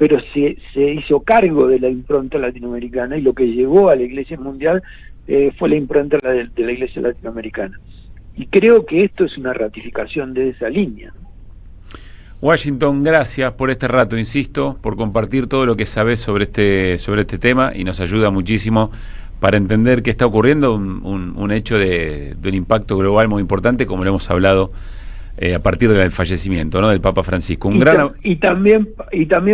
pero se hizo cargo de la impronta latinoamericana, y lo que llevó a la Iglesia Mundial fue la impronta de la Iglesia Latinoamericana. Y creo que esto es una ratificación de esa línea. Washington, gracias por este rato, insisto, por compartir todo lo que sabés sobre este tema, y nos ayuda muchísimo para entender qué está ocurriendo, un hecho de un impacto global muy importante, como lo hemos hablado a partir del fallecimiento, ¿no?, del Papa Francisco. Y también,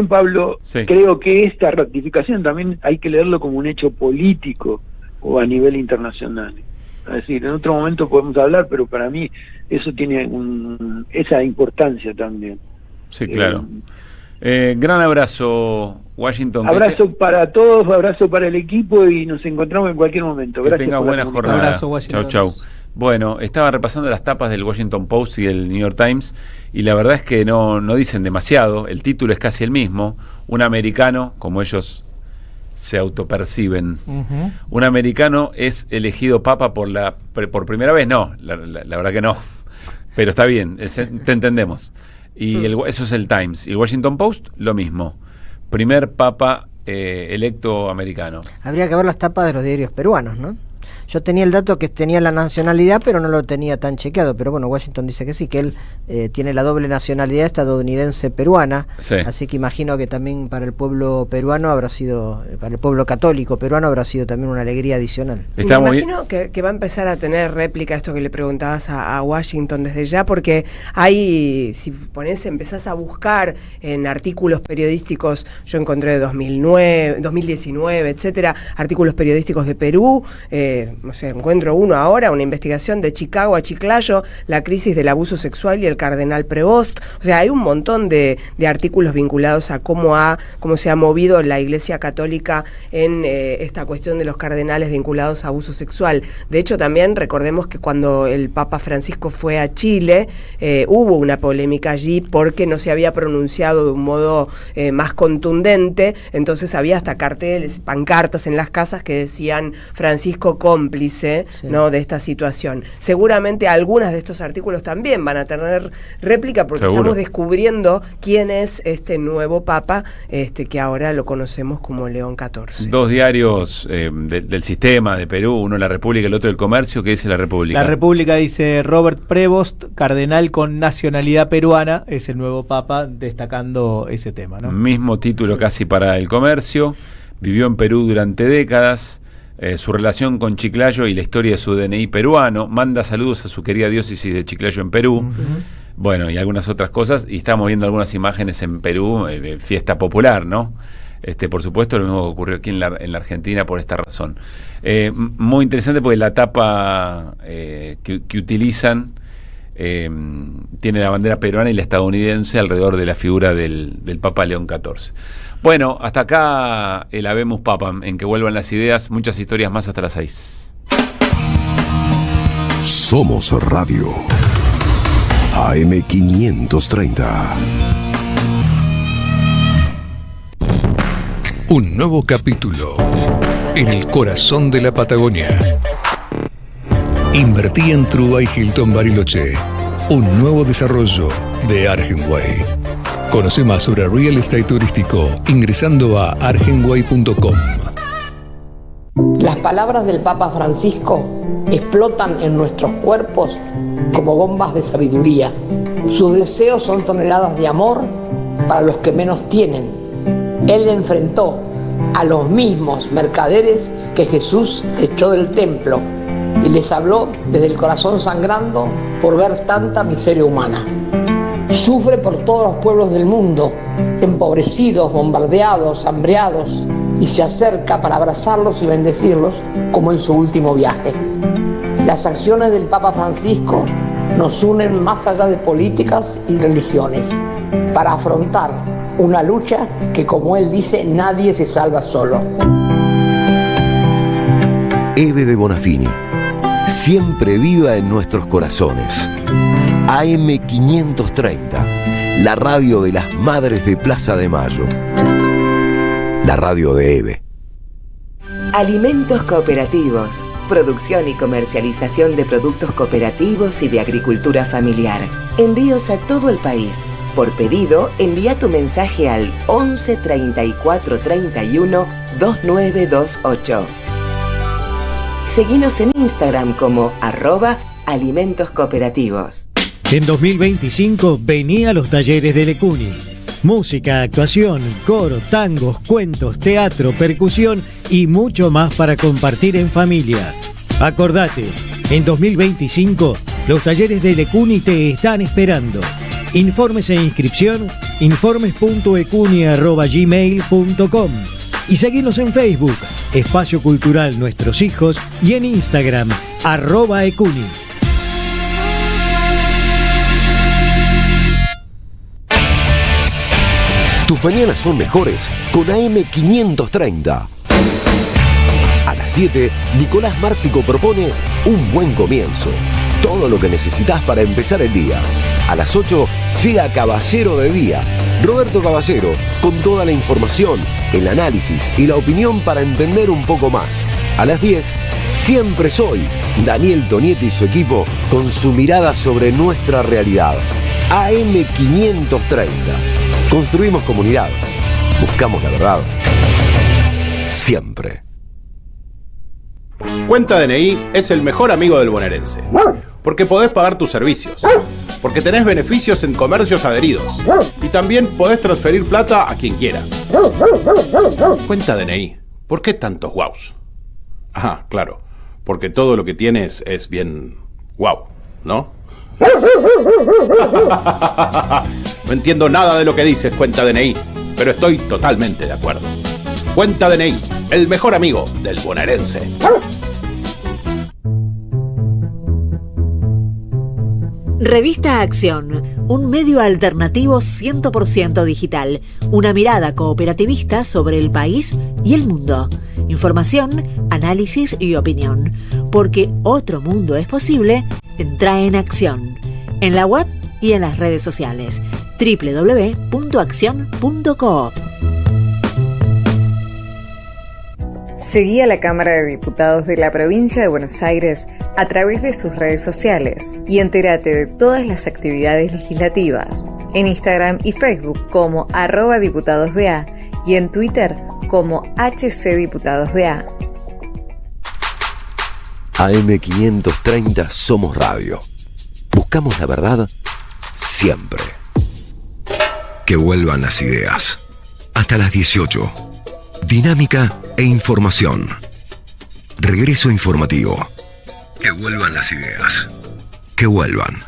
Pablo, sí, creo que esta ratificación también hay que leerlo como un hecho político o a nivel internacional. Es decir, en otro momento podemos hablar, pero para mí eso tiene esa importancia también. Sí, claro. Gran abrazo, Washington. Abrazo para todos, abrazo para el equipo, y nos encontramos en cualquier momento. Que Gracias. tenga buena jornada. Abrazo, Washington. Chau. Bueno, estaba repasando las tapas del Washington Post y del New York Times, y la verdad es que no dicen demasiado. El título es casi el mismo. Un americano, como ellos se autoperciben, un americano es elegido papa por primera vez. No, la verdad que no, pero está bien, te entendemos. Y eso es el Times. Y el Washington Post, lo mismo. Primer papa electo americano. Habría que ver las tapas de los diarios peruanos, ¿no? Yo tenía el dato que tenía la nacionalidad, pero no lo tenía tan chequeado. Pero bueno, Washington dice que sí, que él tiene la doble nacionalidad estadounidense-peruana. Sí. Así que imagino que también para el pueblo peruano habrá sido, para el pueblo católico peruano habrá sido también una alegría adicional. Me imagino que va a empezar a tener réplica esto que le preguntabas a Washington desde ya, porque hay, si empezás a buscar en artículos periodísticos, yo encontré de 2009, 2019, etcétera, artículos periodísticos de Perú. No sé, encuentro uno ahora, una investigación de Chicago a Chiclayo, la crisis del abuso sexual y el cardenal Prevost. O sea, hay un montón de artículos vinculados a cómo se ha movido la Iglesia Católica en esta cuestión de los cardenales vinculados a abuso sexual. De hecho, también recordemos que cuando el Papa Francisco fue a Chile, hubo una polémica allí porque no se había pronunciado de un modo más contundente. Entonces había hasta carteles, pancartas en las casas que decían Francisco cómplice, sí, ¿no?, de esta situación. Seguramente algunas de estos artículos también van a tener réplica, porque seguro estamos descubriendo quién es este nuevo papa, que ahora lo conocemos como León XIV. Dos diarios del sistema de Perú, uno La República, el otro El Comercio. ¿Qué dice La República? La República dice: Robert Prevost, cardenal con nacionalidad peruana, es el nuevo papa, destacando ese tema, ¿no? Mismo título casi para El Comercio. Vivió en Perú durante décadas. Su relación con Chiclayo y la historia de su DNI peruano. Manda saludos a su querida diócesis de Chiclayo en Perú. Bueno, y algunas otras cosas. Y estamos viendo algunas imágenes en Perú, fiesta popular, ¿no? Por supuesto, lo mismo que ocurrió aquí en la Argentina por esta razón. Muy interesante, porque la tapa que utilizan tiene la bandera peruana y la estadounidense alrededor de la figura del Papa León XIV. Bueno, hasta acá el Habemus Papam, en que vuelvan las ideas. Muchas historias más hasta las 6. Somos Radio AM530. Un nuevo capítulo en el corazón de la Patagonia. Invertí en Truba y Hilton Bariloche, un nuevo desarrollo de Argenway. Conoce más sobre real estate turístico ingresando a argenway.com. Las palabras del Papa Francisco explotan en nuestros cuerpos como bombas de sabiduría. Sus deseos son toneladas de amor para los que menos tienen. Él enfrentó a los mismos mercaderes que Jesús echó del templo y les habló desde el corazón sangrando por ver tanta miseria humana. Sufre por todos los pueblos del mundo, empobrecidos, bombardeados, hambreados, y se acerca para abrazarlos y bendecirlos como en su último viaje. Las acciones del Papa Francisco nos unen más allá de políticas y religiones para afrontar una lucha que, como él dice, nadie se salva solo. Eve de Bonafini, siempre viva en nuestros corazones. AM530, la radio de las madres de Plaza de Mayo. La radio de Eve. Alimentos Cooperativos. Producción y comercialización de productos cooperativos y de agricultura familiar. Envíos a todo el país. Por pedido, envía tu mensaje al 11 34 31 2928. Seguinos en Instagram como @alimentos cooperativos. En 2025 vení a los talleres de Lecuni. Música, actuación, coro, tangos, cuentos, teatro, percusión y mucho más para compartir en familia. Acordate, en 2025 los talleres de Lecuni te están esperando. Informes e inscripción, informes.ecuni@gmail.com y seguinos en Facebook, Espacio Cultural Nuestros Hijos, y en Instagram, @ecuni. Tus mañanas son mejores con AM530. A las 7, Nicolás Márcico propone un buen comienzo. Todo lo que necesitas para empezar el día. A las 8 llega Caballero de Día. Roberto Caballero, con toda la información, el análisis y la opinión para entender un poco más. A las 10, Siempre Soy. Daniel Tonietti y su equipo con su mirada sobre nuestra realidad. AM530. Construimos comunidad. Buscamos la verdad. Siempre. Cuenta DNI es el mejor amigo del bonaerense. Porque podés pagar tus servicios. Porque tenés beneficios en comercios adheridos. Y también podés transferir plata a quien quieras. Cuenta DNI. ¿Por qué tantos guaus? Ajá, claro. Porque todo lo que tienes es bien guau, ¿no? No entiendo nada de lo que dices, Cuenta DNI, pero estoy totalmente de acuerdo. Cuenta DNI, el mejor amigo del bonaerense. Revista Acción, un medio alternativo 100% digital, una mirada cooperativista sobre el país y el mundo. Información, análisis y opinión. Porque otro mundo es posible, entra en Acción. En la web y en las redes sociales. www.accion.coop. Seguí a la Cámara de Diputados de la Provincia de Buenos Aires a través de sus redes sociales y entérate de todas las actividades legislativas. En Instagram y Facebook como @diputadosBA y en Twitter como HCDiputadosBA. AM530 Somos Radio. Buscamos la verdad siempre. Que vuelvan las ideas. Hasta las 18. Dinámica e información. Regreso informativo. Que vuelvan las ideas. Que vuelvan.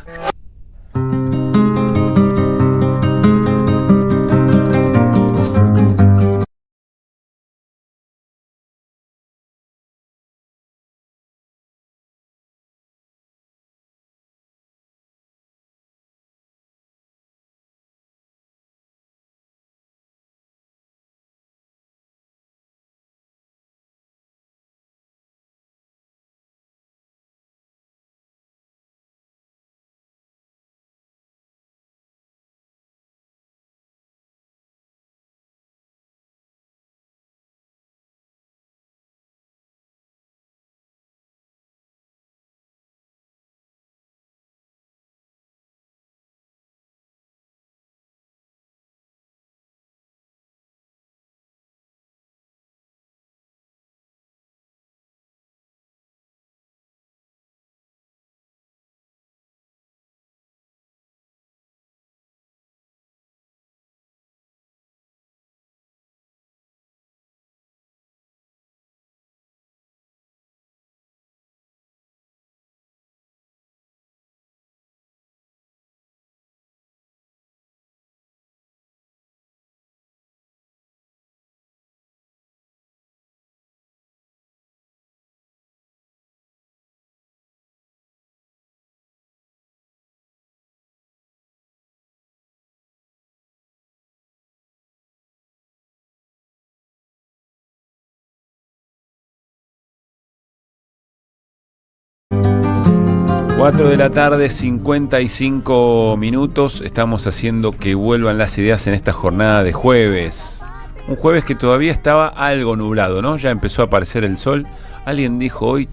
Cuatro de la tarde, 55 minutos. Estamos haciendo que vuelvan las ideas en esta jornada de jueves. Un jueves que todavía estaba algo nublado, ¿no? Ya empezó a aparecer el sol. Alguien dijo hoy,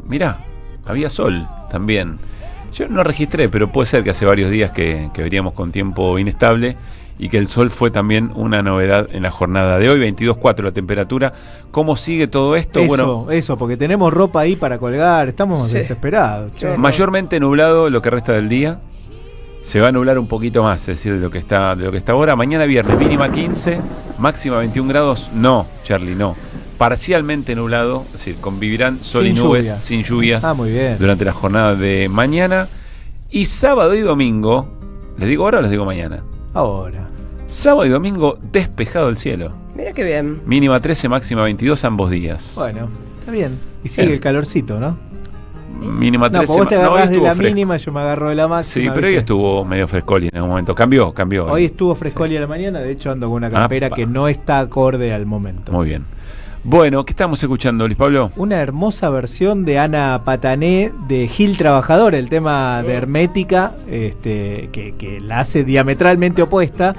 mirá, había sol también. Yo no registré, pero puede ser que hace varios días que veníamos con tiempo inestable y que el sol fue también una novedad en la jornada de hoy. 22.4 la temperatura. ¿Cómo sigue todo esto? Eso, porque tenemos ropa ahí para colgar, estamos desesperados. Mayormente nublado lo que resta del día. Se va a nublar un poquito más, es decir, de lo que está ahora. Mañana viernes, mínima 15, máxima 21 grados. No, Charlie, no. Parcialmente nublado, es decir, convivirán sol y nubes sin lluvias muy bien. Durante la jornada de mañana. Y sábado y domingo, ¿les digo ahora o les digo mañana? Ahora. Sábado y domingo despejado el cielo. Mira qué bien. Mínima 13, máxima 22 ambos días. Bueno, está bien. Y sigue el calorcito, ¿no? Mínima 13. No, vos te agarrás de la mínima, yo me agarro de la máxima. Sí, pero hoy estuvo medio frescoli en algún momento. Cambió. Hoy estuvo frescoli a la mañana, de hecho ando con una campera que no está acorde al momento. Muy bien. Bueno, ¿qué estamos escuchando, Luis Pablo? Una hermosa versión de Ana Patané de Gil Trabajador, el tema de Hermética, que la hace diametralmente opuesta.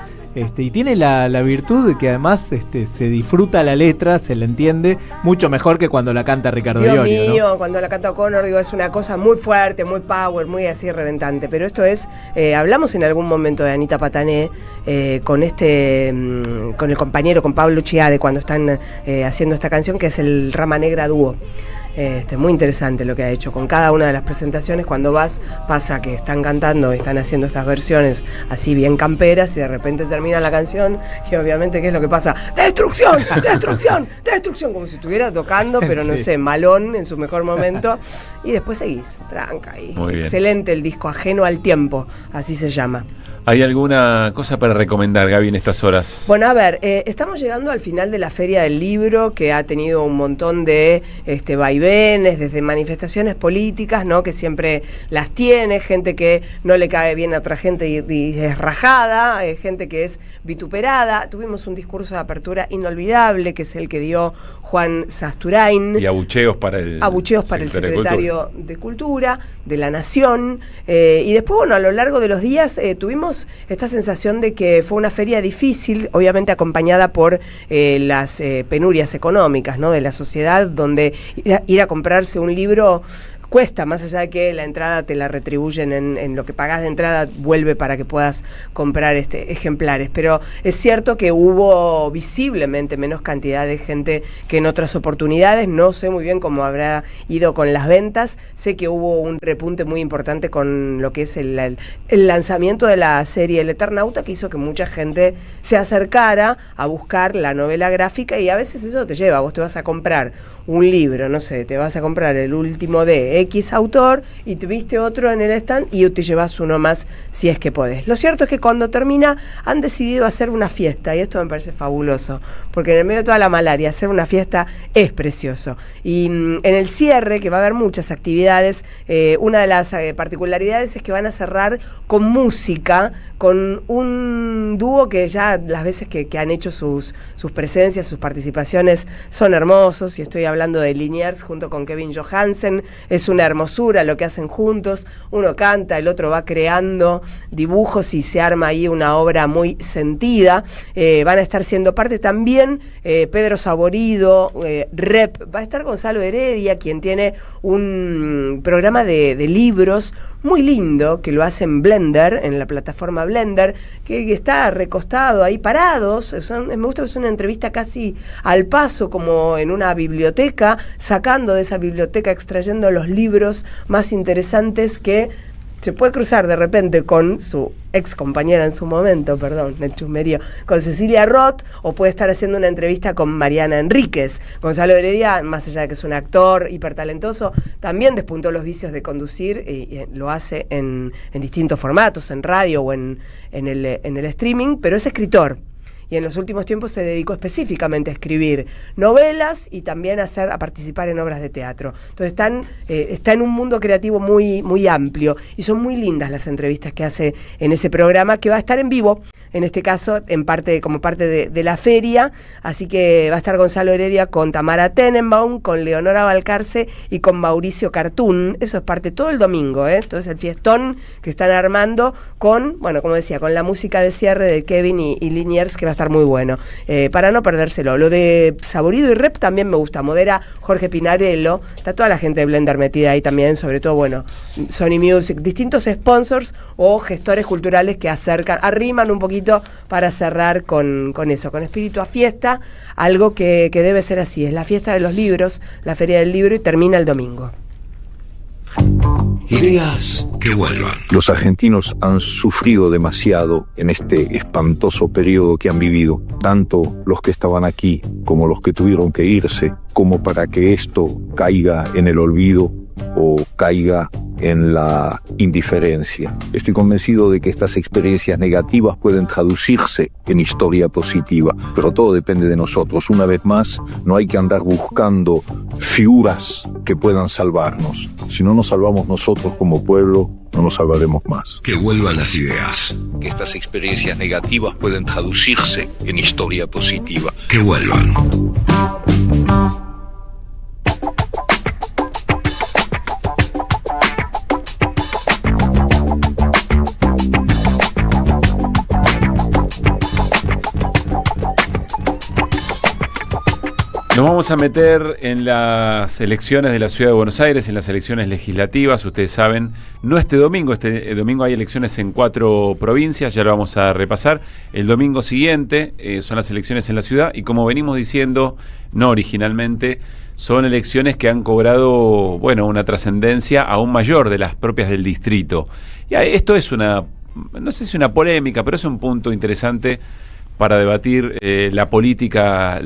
Y tiene la virtud de que además se disfruta la letra, se la entiende mucho mejor que cuando la canta Ricardo Dios Iorio, mío, ¿no? Cuando la canta O'Connor, es una cosa muy fuerte, muy power, muy así reventante. Pero esto es, hablamos en algún momento de Anita Patané con el compañero, con Pablo Chiade, cuando están haciendo esta canción, que es el Rama Negra Dúo. Muy interesante lo que ha hecho con cada una de las presentaciones. Cuando pasa que están cantando, están haciendo estas versiones así bien camperas y de repente termina la canción y obviamente ¿qué es lo que pasa? ¡Destrucción! ¡Destrucción! ¡Destrucción! Como si estuviera tocando, pero no sé, Malón en su mejor momento. Y después seguís, tranca ahí. Excelente el disco, Ajeno al Tiempo, así se llama. ¿Hay alguna cosa para recomendar, Gaby, en estas horas? Bueno, a ver, estamos llegando al final de la Feria del Libro, que ha tenido un montón de vaivenes, desde manifestaciones políticas, ¿no? Que siempre las tiene, gente que no le cae bien a otra gente y es rajada, gente que es vituperada. Tuvimos un discurso de apertura inolvidable, que es el que dio Juan Sasturain. Y abucheos para el secretario de Cultura, de la Nación. Y después, bueno, a lo largo de los días tuvimos esta sensación de que fue una feria difícil, obviamente acompañada por las penurias económicas, ¿no? De la sociedad, donde ir a comprarse un libro cuesta, más allá de que la entrada te la retribuyen en lo que pagás de entrada, vuelve para que puedas comprar ejemplares. Pero es cierto que hubo visiblemente menos cantidad de gente que en otras oportunidades. No sé muy bien cómo habrá ido con las ventas. Sé que hubo un repunte muy importante con lo que es el lanzamiento de la serie El Eternauta, que hizo que mucha gente se acercara a buscar la novela gráfica, y a veces eso te lleva, vos te vas a comprar un libro, no sé, te vas a comprar el último de X autor y te viste otro en el stand y te llevas uno más si es que podés. Lo cierto es que cuando termina han decidido hacer una fiesta, y esto me parece fabuloso, porque en el medio de toda la malaria hacer una fiesta es precioso. Y en el cierre, que va a haber muchas actividades, una de las particularidades es que van a cerrar con música, con un dúo que ya las veces que han hecho sus presencias, sus participaciones son hermosos, y estoy hablando de Liniers junto con Kevin Johansen. Es una hermosura lo que hacen juntos, uno canta, el otro va creando dibujos y se arma ahí una obra muy sentida. Van a estar siendo parte también Pedro Saborido, Rep, va a estar Gonzalo Heredia, quien tiene un programa de libros muy lindo, que lo hace en Blender, en la plataforma Blender, que está recostado ahí parados. Me gusta que es una entrevista casi al paso, como en una biblioteca, sacando de esa biblioteca, extrayendo los libros más interesantes que se puede cruzar de repente con su ex compañera en su momento, el chusmerío, con Cecilia Roth, o puede estar haciendo una entrevista con Mariana Enríquez. Gonzalo Heredia, más allá de que es un actor hipertalentoso, también despuntó los vicios de conducir, y lo hace en distintos formatos, en radio o en el streaming, pero es escritor. Y en los últimos tiempos se dedicó específicamente a escribir novelas y también a participar en obras de teatro. Entonces está en un mundo creativo muy, muy amplio, y son muy lindas las entrevistas que hace en ese programa, que va a estar en vivo en este caso como parte de la feria, así que va a estar Gonzalo Heredia con Tamara Tenenbaum, con Leonora Balcarce y con Mauricio Cartún. Eso es parte todo el domingo, entonces el fiestón que están armando con, bueno, como decía, con la música de cierre de Kevin y Liniers, que va a estar muy bueno, para no perdérselo. Lo de Saborido y Rep también me gusta, modera Jorge Pinarello, está toda la gente de Blender metida ahí también, sobre todo, bueno, Sony Music, distintos sponsors o gestores culturales que arriman un poquito para cerrar con eso, con espíritu a fiesta, algo que debe ser así, es la fiesta de los libros, la Feria del Libro, y termina el domingo. Ideas que vuelvan. Los argentinos han sufrido demasiado en este espantoso periodo que han vivido, tanto los que estaban aquí como los que tuvieron que irse, como para que esto caiga en el olvido o caiga en la indiferencia. Estoy convencido de que estas experiencias negativas pueden traducirse en historia positiva, pero todo depende de nosotros. Una vez más, no hay que andar buscando figuras que puedan salvarnos. Si no nos salvamos nosotros como pueblo, no nos salvaremos más. Que vuelvan las ideas. Que estas experiencias negativas pueden traducirse en historia positiva. Que vuelvan. Nos vamos a meter en las elecciones de la Ciudad de Buenos Aires, en las elecciones legislativas. Ustedes saben, no este domingo hay elecciones en 4 provincias, ya lo vamos a repasar. El domingo siguiente son las elecciones en la ciudad y, como venimos diciendo, no originalmente, son elecciones que han cobrado, bueno, una trascendencia aún mayor de las propias del distrito. Y esto es no sé si una polémica, pero es un punto interesante para debatir la política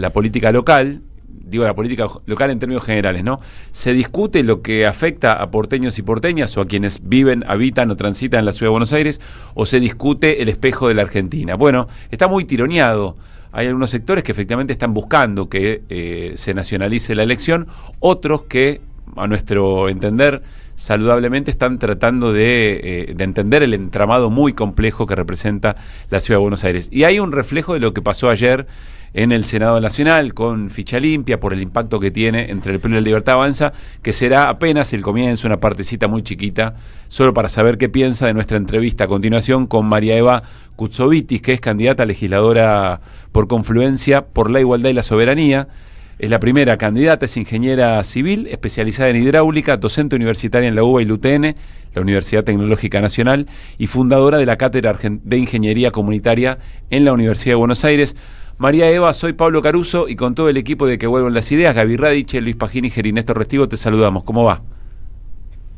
local. Digo, la política local en términos generales, ¿no? Se discute lo que afecta a porteños y porteñas o a quienes viven, habitan o transitan en la Ciudad de Buenos Aires, o se discute el espejo de la Argentina. Bueno, está muy tironeado. Hay algunos sectores que efectivamente están buscando que se nacionalice la elección, otros que, a nuestro entender, saludablemente están tratando de entender el entramado muy complejo que representa la Ciudad de Buenos Aires. Y hay un reflejo de lo que pasó ayer en el Senado Nacional con ficha limpia por el impacto que tiene entre el PRO y la Libertad Avanza, que será apenas el comienzo, una partecita muy chiquita, solo para saber qué piensa de nuestra entrevista a continuación con María Eva Kutsovitis, que es candidata a legisladora por Confluencia por la Igualdad y la Soberanía. Es la primera candidata, es ingeniera civil, especializada en hidráulica, docente universitaria en la UBA y la UTN, la Universidad Tecnológica Nacional, y fundadora de la Cátedra de Ingeniería Comunitaria en la Universidad de Buenos Aires. María Eva, soy Pablo Caruso y con todo el equipo de Que Vuelvan las Ideas, Gaby Radiche, Luis Pagíniger y Néstor Restivo, te saludamos. ¿Cómo va?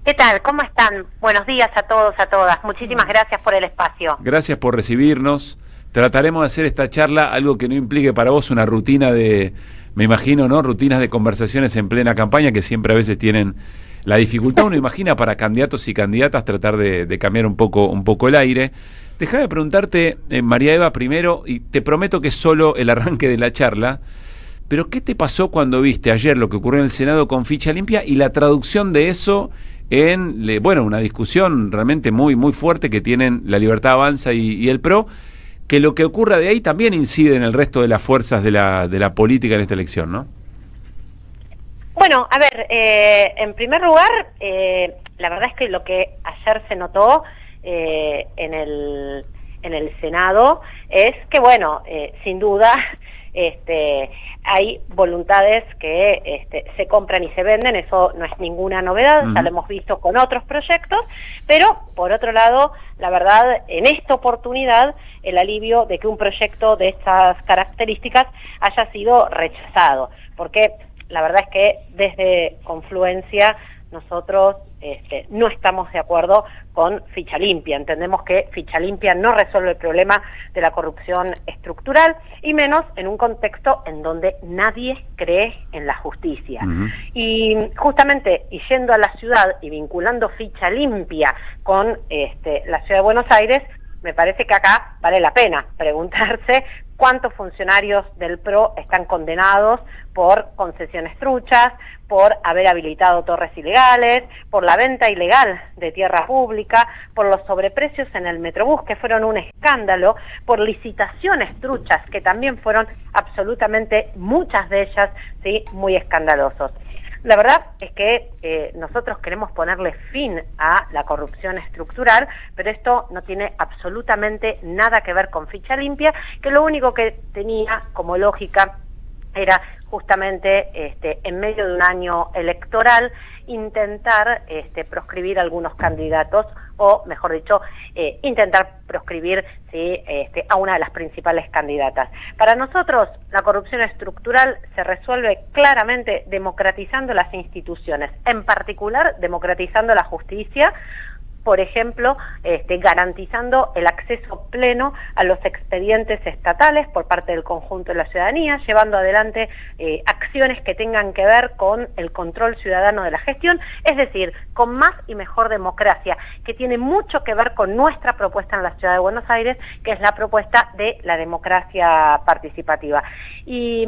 ¿Qué tal? ¿Cómo están? Buenos días a todos, a todas. Muchísimas gracias por el espacio. Gracias por recibirnos. Trataremos de hacer esta charla algo que no implique para vos una rutina de, me imagino, ¿no? Rutinas de conversaciones en plena campaña que siempre a veces tienen la dificultad, uno imagina, para candidatos y candidatas tratar de cambiar un poco el aire. Déjame preguntarte, María Eva, primero, y te prometo que es solo el arranque de la charla, pero ¿qué te pasó cuando viste ayer lo que ocurrió en el Senado con ficha limpia y la traducción de eso en, una discusión realmente muy, muy fuerte que tienen la Libertad Avanza y el PRO, que lo que ocurra de ahí también incide en el resto de las fuerzas de la política en esta elección, ¿no? Bueno, a ver, en primer lugar, la verdad es que lo que ayer se notó en el Senado es que, bueno, sin duda hay voluntades que se compran y se venden, eso no es ninguna novedad, ya lo hemos visto con otros proyectos, pero por otro lado, la verdad, en esta oportunidad, el alivio de que un proyecto de estas características haya sido rechazado, porque la verdad es que desde Confluencia nosotros no estamos de acuerdo con ficha limpia. Entendemos que ficha limpia no resuelve el problema de la corrupción estructural, y menos en un contexto en donde nadie cree en la justicia. Y justamente, y yendo a la ciudad y vinculando ficha limpia con la Ciudad de Buenos Aires, me parece que acá vale la pena preguntarse cuántos funcionarios del PRO están condenados por concesiones truchas, por haber habilitado torres ilegales, por la venta ilegal de tierra pública, por los sobreprecios en el Metrobús, que fueron un escándalo, por licitaciones truchas, que también fueron absolutamente, muchas de ellas, sí, muy escandalosos. La verdad es que nosotros queremos ponerle fin a la corrupción estructural, pero esto no tiene absolutamente nada que ver con ficha limpia, que lo único que tenía como lógica era justamente en medio de un año electoral intentar proscribir algunos candidatos, o mejor dicho, intentar proscribir a una de las principales candidatas. Para nosotros la corrupción estructural se resuelve claramente democratizando las instituciones, en particular democratizando la justicia, por ejemplo, garantizando el acceso pleno a los expedientes estatales por parte del conjunto de la ciudadanía, llevando adelante acciones que tengan que ver con el control ciudadano de la gestión, es decir, con más y mejor democracia, que tiene mucho que ver con nuestra propuesta en la Ciudad de Buenos Aires, que es la propuesta de la democracia participativa. Y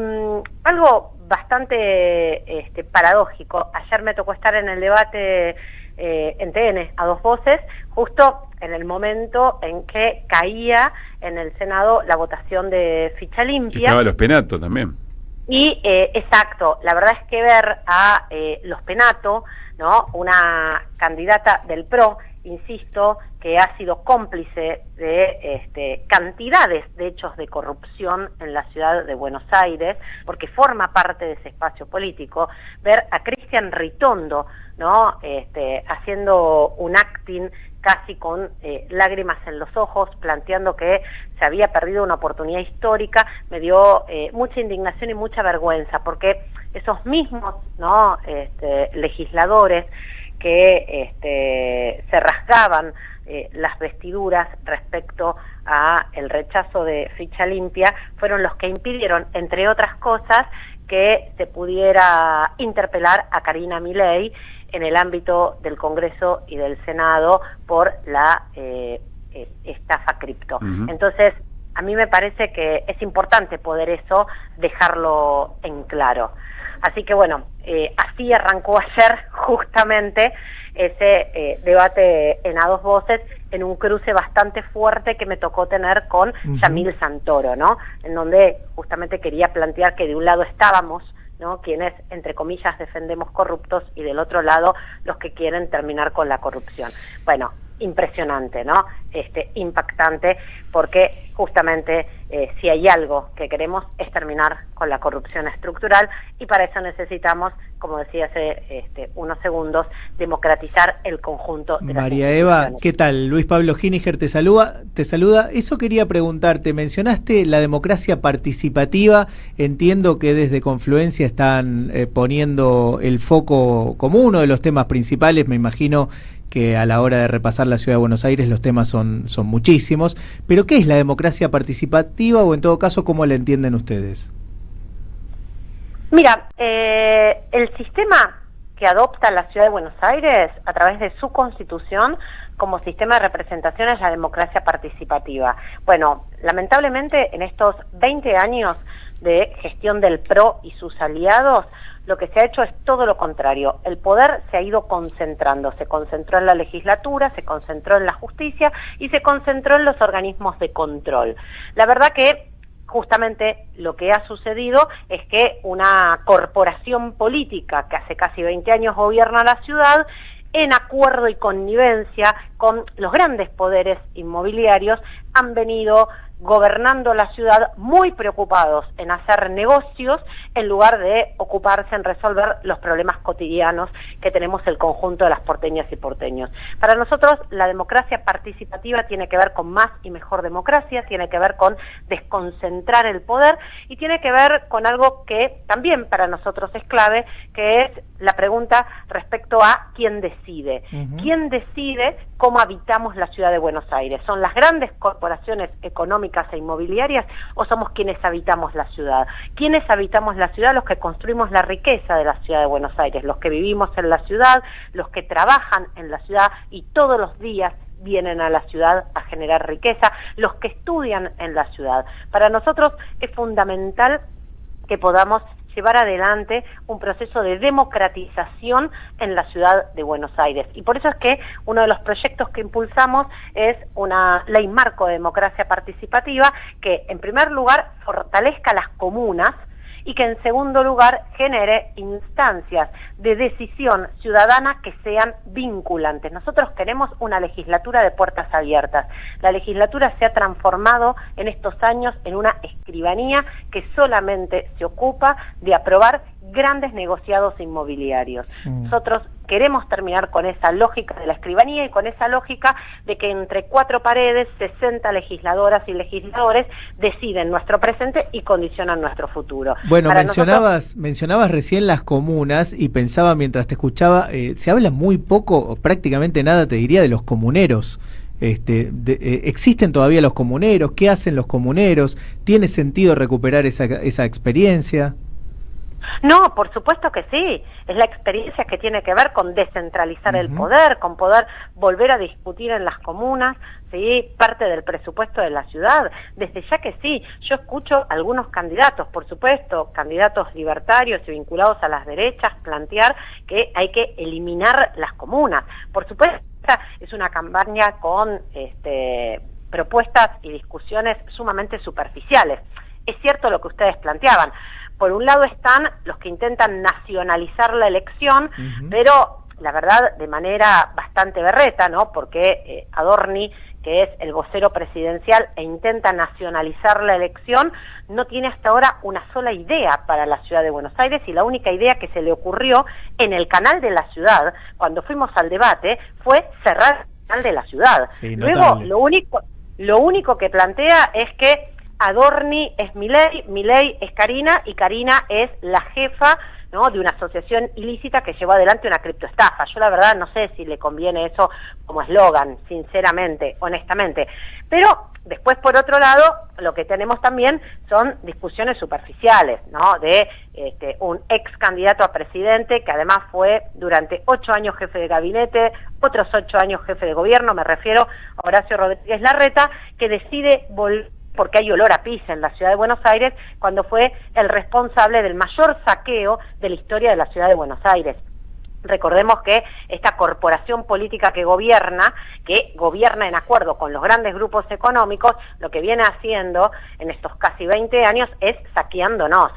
algo bastante paradójico, ayer me tocó estar en el debate en TN a dos voces, justo en el momento en que caía en el Senado la votación de ficha limpia. Y estaba los Penato también. Y exacto, la verdad es que ver a los Penato, ¿no?, una candidata del PRO, insisto, que ha sido cómplice de cantidades de hechos de corrupción en la ciudad de Buenos Aires, porque forma parte de ese espacio político, ver a Cristian Ritondo, ¿no?, haciendo un acting casi con lágrimas en los ojos, planteando que se había perdido una oportunidad histórica, me dio mucha indignación y mucha vergüenza, porque esos mismos, ¿no?, legisladores que se rasgaban las vestiduras respecto a el rechazo de ficha limpia, fueron los que impidieron, entre otras cosas, que se pudiera interpelar a Karina Milei en el ámbito del Congreso y del Senado por la estafa cripto. Entonces, a mí me parece que es importante poder eso dejarlo en claro. Así que bueno, así arrancó ayer justamente ese debate en a dos voces, en un cruce bastante fuerte que me tocó tener con Yamil Santoro, ¿no?, en donde justamente quería plantear que de un lado estábamos, ¿no?, quienes, entre comillas, defendemos corruptos, y del otro lado los que quieren terminar con la corrupción. Bueno, impresionante, ¿no?, impactante, porque justamente si hay algo que queremos es terminar con la corrupción estructural, y para eso necesitamos, como decía hace unos segundos, democratizar el conjunto de María Eva, ¿qué tal? Luis Pablo Giniger te saluda. Eso quería preguntarte, mencionaste la democracia participativa, entiendo que desde Confluencia están poniendo el foco como uno de los temas principales, me imagino que a la hora de repasar la Ciudad de Buenos Aires los temas son muchísimos, pero ¿qué es la democracia participativa, o en todo caso cómo la entienden ustedes? Mira, el sistema que adopta la Ciudad de Buenos Aires a través de su Constitución como sistema de representación es la democracia participativa. Bueno, lamentablemente en estos 20 años de gestión del PRO y sus aliados, lo que se ha hecho es todo lo contrario. El poder se ha ido concentrando, se concentró en la legislatura, se concentró en la justicia y se concentró en los organismos de control. La verdad que justamente lo que ha sucedido es que una corporación política que hace casi 20 años gobierna la ciudad, en acuerdo y connivencia con los grandes poderes inmobiliarios, han venido gobernando la ciudad muy preocupados en hacer negocios en lugar de ocuparse en resolver los problemas cotidianos que tenemos el conjunto de las porteñas y porteños. Para nosotros la democracia participativa tiene que ver con más y mejor democracia, tiene que ver con desconcentrar el poder y tiene que ver con algo que también para nosotros es clave, que es la pregunta respecto a quién decide. ¿Quién decide cómo habitamos la ciudad de Buenos Aires? ¿Son las grandes corporaciones económicas e inmobiliarias o somos quienes habitamos la ciudad? ¿Quiénes habitamos la ciudad? Los que construimos la riqueza de la ciudad de Buenos Aires, los que vivimos en la ciudad, los que trabajan en la ciudad y todos los días vienen a la ciudad a generar riqueza, los que estudian en la ciudad. Para nosotros es fundamental que podamos llevar adelante un proceso de democratización en la ciudad de Buenos Aires. Y por eso es que uno de los proyectos que impulsamos es una ley marco de democracia participativa que, en primer lugar, fortalezca las comunas y que, en segundo lugar, genere instancias de decisión ciudadana que sean vinculantes. Nosotros queremos una legislatura de puertas abiertas. La legislatura se ha transformado en estos años en una escribanía que solamente se ocupa de aprobar grandes negociados inmobiliarios. Nosotros queremos terminar con esa lógica de la escribanía y con esa lógica de que entre 4 paredes 60 legisladoras y legisladores deciden nuestro presente y condicionan nuestro futuro. Bueno, mencionabas recién las comunas y pensaba mientras te escuchaba, se habla muy poco, o prácticamente nada te diría, de los comuneros. ¿Existen todavía los comuneros? ¿Qué hacen los comuneros? ¿Tiene sentido recuperar esa experiencia? No, por supuesto que sí. Es la experiencia que tiene que ver con descentralizar el poder, con poder volver a discutir en las comunas, ¿sí?, parte del presupuesto de la ciudad. Desde ya que sí. Yo escucho algunos candidatos, por supuesto, candidatos libertarios y vinculados a las derechas, plantear que hay que eliminar las comunas. Por supuesto, esta es una campaña con propuestas y discusiones sumamente superficiales. Es cierto lo que ustedes planteaban. Por un lado están los que intentan nacionalizar la elección, pero la verdad de manera bastante berreta, ¿no? Porque Adorni, que es el vocero presidencial e intenta nacionalizar la elección, no tiene hasta ahora una sola idea para la ciudad de Buenos Aires, y la única idea que se le ocurrió en el canal de la ciudad, cuando fuimos al debate, fue cerrar el canal de la ciudad. Sí, luego, lo único que plantea es que Adorni es Milei es Karina, y Karina es la jefa, ¿no?, de una asociación ilícita que llevó adelante una criptoestafa. Yo la verdad no sé si le conviene eso como eslogan, sinceramente, honestamente. Pero después, por otro lado, lo que tenemos también son discusiones superficiales, ¿no?, de un ex candidato a presidente que además fue durante 8 años jefe de gabinete, otros 8 años jefe de gobierno, me refiero a Horacio Rodríguez Larreta, que decide volver porque hay olor a pizza en la ciudad de Buenos Aires, cuando fue el responsable del mayor saqueo de la historia de la ciudad de Buenos Aires. Recordemos que esta corporación política que gobierna en acuerdo con los grandes grupos económicos, lo que viene haciendo en estos casi 20 años es saqueándonos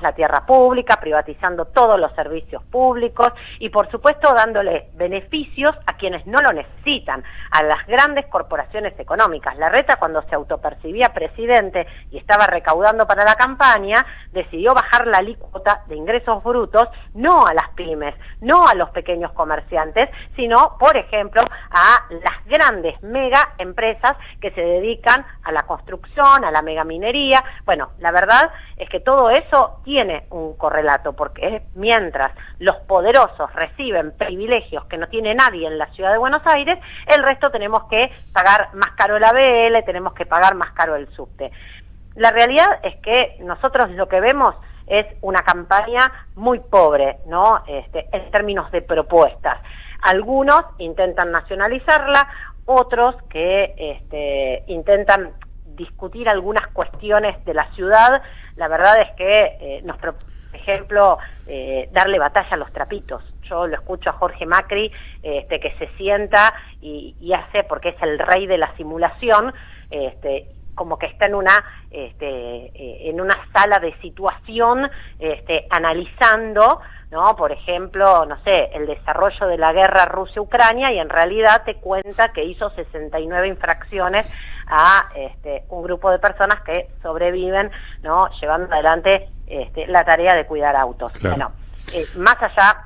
la tierra pública, privatizando todos los servicios públicos y, por supuesto, dándole beneficios a quienes no lo necesitan, a las grandes corporaciones económicas. Larreta, cuando se autopercibía presidente y estaba recaudando para la campaña, decidió bajar la alícuota de ingresos brutos, no a las pymes, no a los pequeños comerciantes, sino, por ejemplo, a las grandes mega empresas que se dedican a la construcción, a la megaminería. Bueno, la verdad es que todo eso tiene un correlato, porque mientras los poderosos reciben privilegios que no tiene nadie en la ciudad de Buenos Aires, el resto tenemos que pagar más caro el ABL, tenemos que pagar más caro el subte. La realidad es que nosotros lo que vemos es una campaña muy pobre, ¿no?, en términos de propuestas. Algunos intentan nacionalizarla, otros que intentan discutir algunas cuestiones de la ciudad. La verdad es que por ejemplo, darle batalla a los trapitos. Yo lo escucho a Jorge Macri, que se sienta y hace, porque es el rey de la simulación, como que está en una sala de situación, analizando, ¿no?, por ejemplo, no sé, el desarrollo de la guerra Rusia-Ucrania, y en realidad te cuenta que hizo 69 infracciones a un grupo de personas que sobreviven, ¿no?, llevando adelante la tarea de cuidar autos. Claro. Bueno, más allá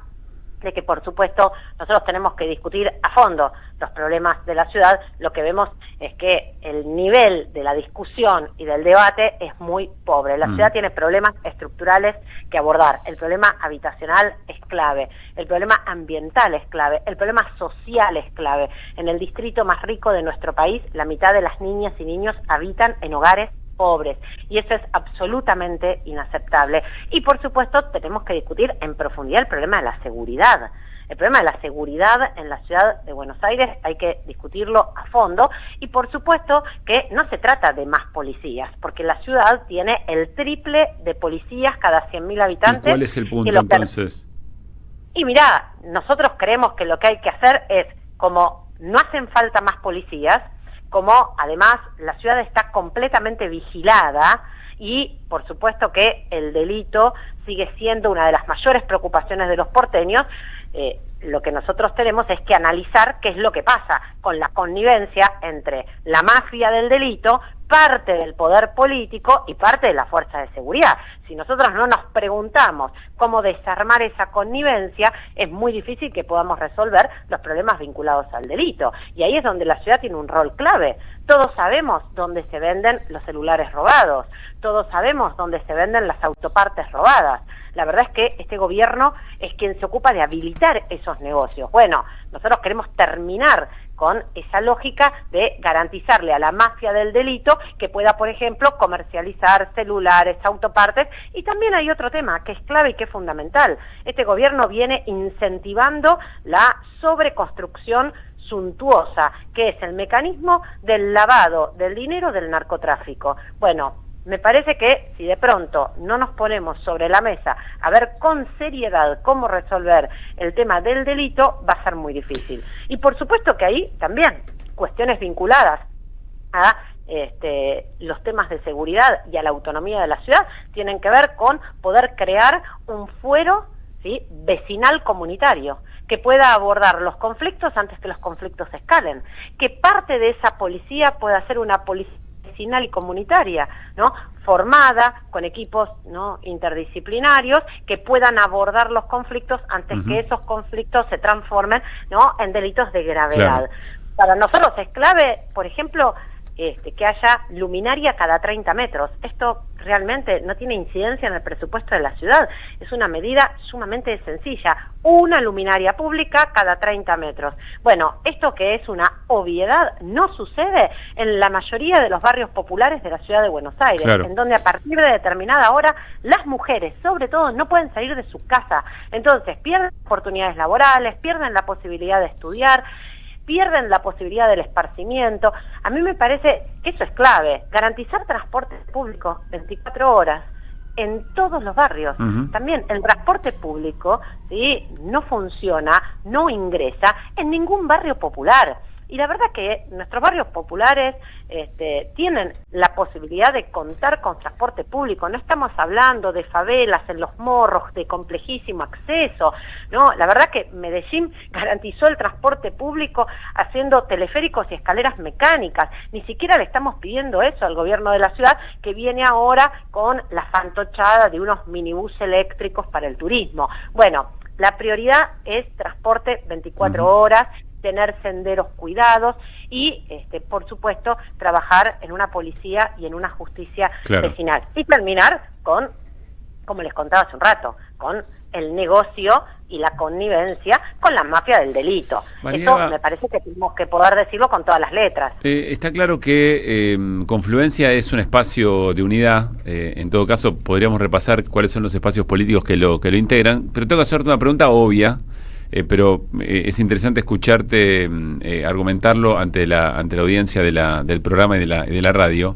de que, por supuesto, nosotros tenemos que discutir a fondo los problemas de la ciudad, lo que vemos es que el nivel de la discusión y del debate es muy pobre. La ciudad tiene problemas estructurales que abordar. El problema habitacional es clave, el problema ambiental es clave, el problema social es clave. En el distrito más rico de nuestro país, la mitad de las niñas y niños habitan en hogares pobres, y eso es absolutamente inaceptable. Y por supuesto tenemos que discutir en profundidad el problema de la seguridad. El problema de la seguridad en la ciudad de Buenos Aires hay que discutirlo a fondo, y por supuesto que no se trata de más policías, porque la ciudad tiene el triple de policías cada 100.000 habitantes. ¿Y cuál es el punto entonces? Y mirá, nosotros creemos que lo que hay que hacer es, como no hacen falta más policías, como además la ciudad está completamente vigilada, y por supuesto que el delito sigue siendo una de las mayores preocupaciones de los porteños, lo que nosotros tenemos es que analizar qué es lo que pasa con la connivencia entre la mafia del delito, parte del poder político y parte de la fuerza de seguridad. Si nosotros no nos preguntamos cómo desarmar esa connivencia, es muy difícil que podamos resolver los problemas vinculados al delito. Y ahí es donde la ciudad tiene un rol clave. Todos sabemos dónde se venden los celulares robados, todos sabemos dónde se venden las autopartes robadas. La verdad es que este gobierno es quien se ocupa de habilitar esos negocios. Bueno, nosotros queremos terminar con esa lógica de garantizarle a la mafia del delito que pueda, por ejemplo, comercializar celulares, autopartes. Y también hay otro tema que es clave y que es fundamental. Este gobierno viene incentivando la sobreconstrucción suntuosa, que es el mecanismo del lavado del dinero del narcotráfico. Bueno, me parece que si de pronto no nos ponemos sobre la mesa a ver con seriedad cómo resolver el tema del delito, va a ser muy difícil. Y por supuesto que ahí también cuestiones vinculadas a los temas de seguridad y a la autonomía de la ciudad tienen que ver con poder crear un fuero, ¿sí?, vecinal comunitario, que pueda abordar los conflictos antes que los conflictos escalen, que parte de esa policía pueda ser una policía vecinal y comunitaria, ¿no?, formada con equipos, ¿no?, interdisciplinarios que puedan abordar los conflictos antes que esos conflictos se transformen, ¿no?, en delitos de gravedad. Claro. Para nosotros es clave, por ejemplo, que haya luminaria cada 30 metros. Esto realmente no tiene incidencia en el presupuesto de la ciudad. Es una medida sumamente sencilla. Una luminaria pública cada 30 metros. Bueno, esto que es una obviedad no sucede en la mayoría de los barrios populares de la ciudad de Buenos Aires, claro, en donde a partir de determinada hora las mujeres, sobre todo, no pueden salir de su casa. Entonces pierden oportunidades laborales, pierden la posibilidad de estudiar, pierden la posibilidad del esparcimiento. A mí me parece que eso es clave, garantizar transporte público 24 horas en todos los barrios. También el transporte público, ¿sí?, no funciona, no ingresa en ningún barrio popular. Y la verdad que nuestros barrios populares tienen la posibilidad de contar con transporte público. No estamos hablando de favelas en Los Morros, de complejísimo acceso, ¿no? La verdad que Medellín garantizó el transporte público haciendo teleféricos y escaleras mecánicas. Ni siquiera le estamos pidiendo eso al gobierno de la ciudad, que viene ahora con la fantochada de unos minibús eléctricos para el turismo. Bueno, la prioridad es transporte 24 horas, tener senderos cuidados y, por supuesto, trabajar en una policía y en una justicia vecinal. Y terminar con, como les contaba hace un rato, con el negocio y la connivencia con la mafia del delito. Eso me parece que tenemos que poder decirlo con todas las letras. Está claro que Confluencia es un espacio de unidad. En todo caso, podríamos repasar cuáles son los espacios políticos que lo integran, pero tengo que hacerte una pregunta obvia. Pero es interesante escucharte argumentarlo ante la audiencia del programa y de la radio.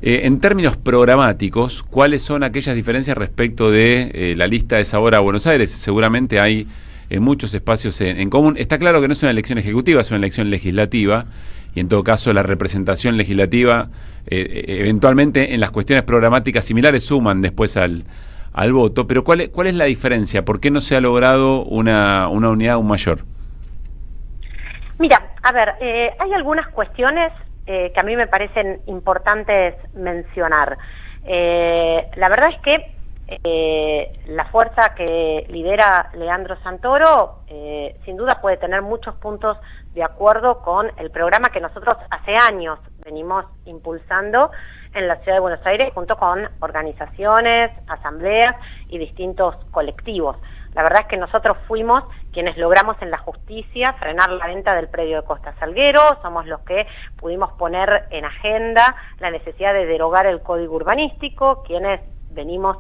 En términos programáticos, ¿cuáles son aquellas diferencias respecto de la lista de Sabor a Buenos Aires? Seguramente hay muchos espacios en común. Está claro que no es una elección ejecutiva, es una elección legislativa, y en todo caso la representación legislativa eventualmente en las cuestiones programáticas similares suman después al voto, pero ¿cuál es la diferencia? ¿Por qué no se ha logrado una unidad aún mayor? Mira, a ver, hay algunas cuestiones que a mí me parecen importantes mencionar. La verdad es que la fuerza que lidera Leandro Santoro sin duda puede tener muchos puntos de acuerdo con el programa que nosotros hace años venimos impulsando en la ciudad de Buenos Aires junto con organizaciones, asambleas y distintos colectivos. La verdad es que nosotros fuimos quienes logramos en la justicia frenar la venta del predio de Costa Salguero, somos los que pudimos poner en agenda la necesidad de derogar el código urbanístico, quienes venimos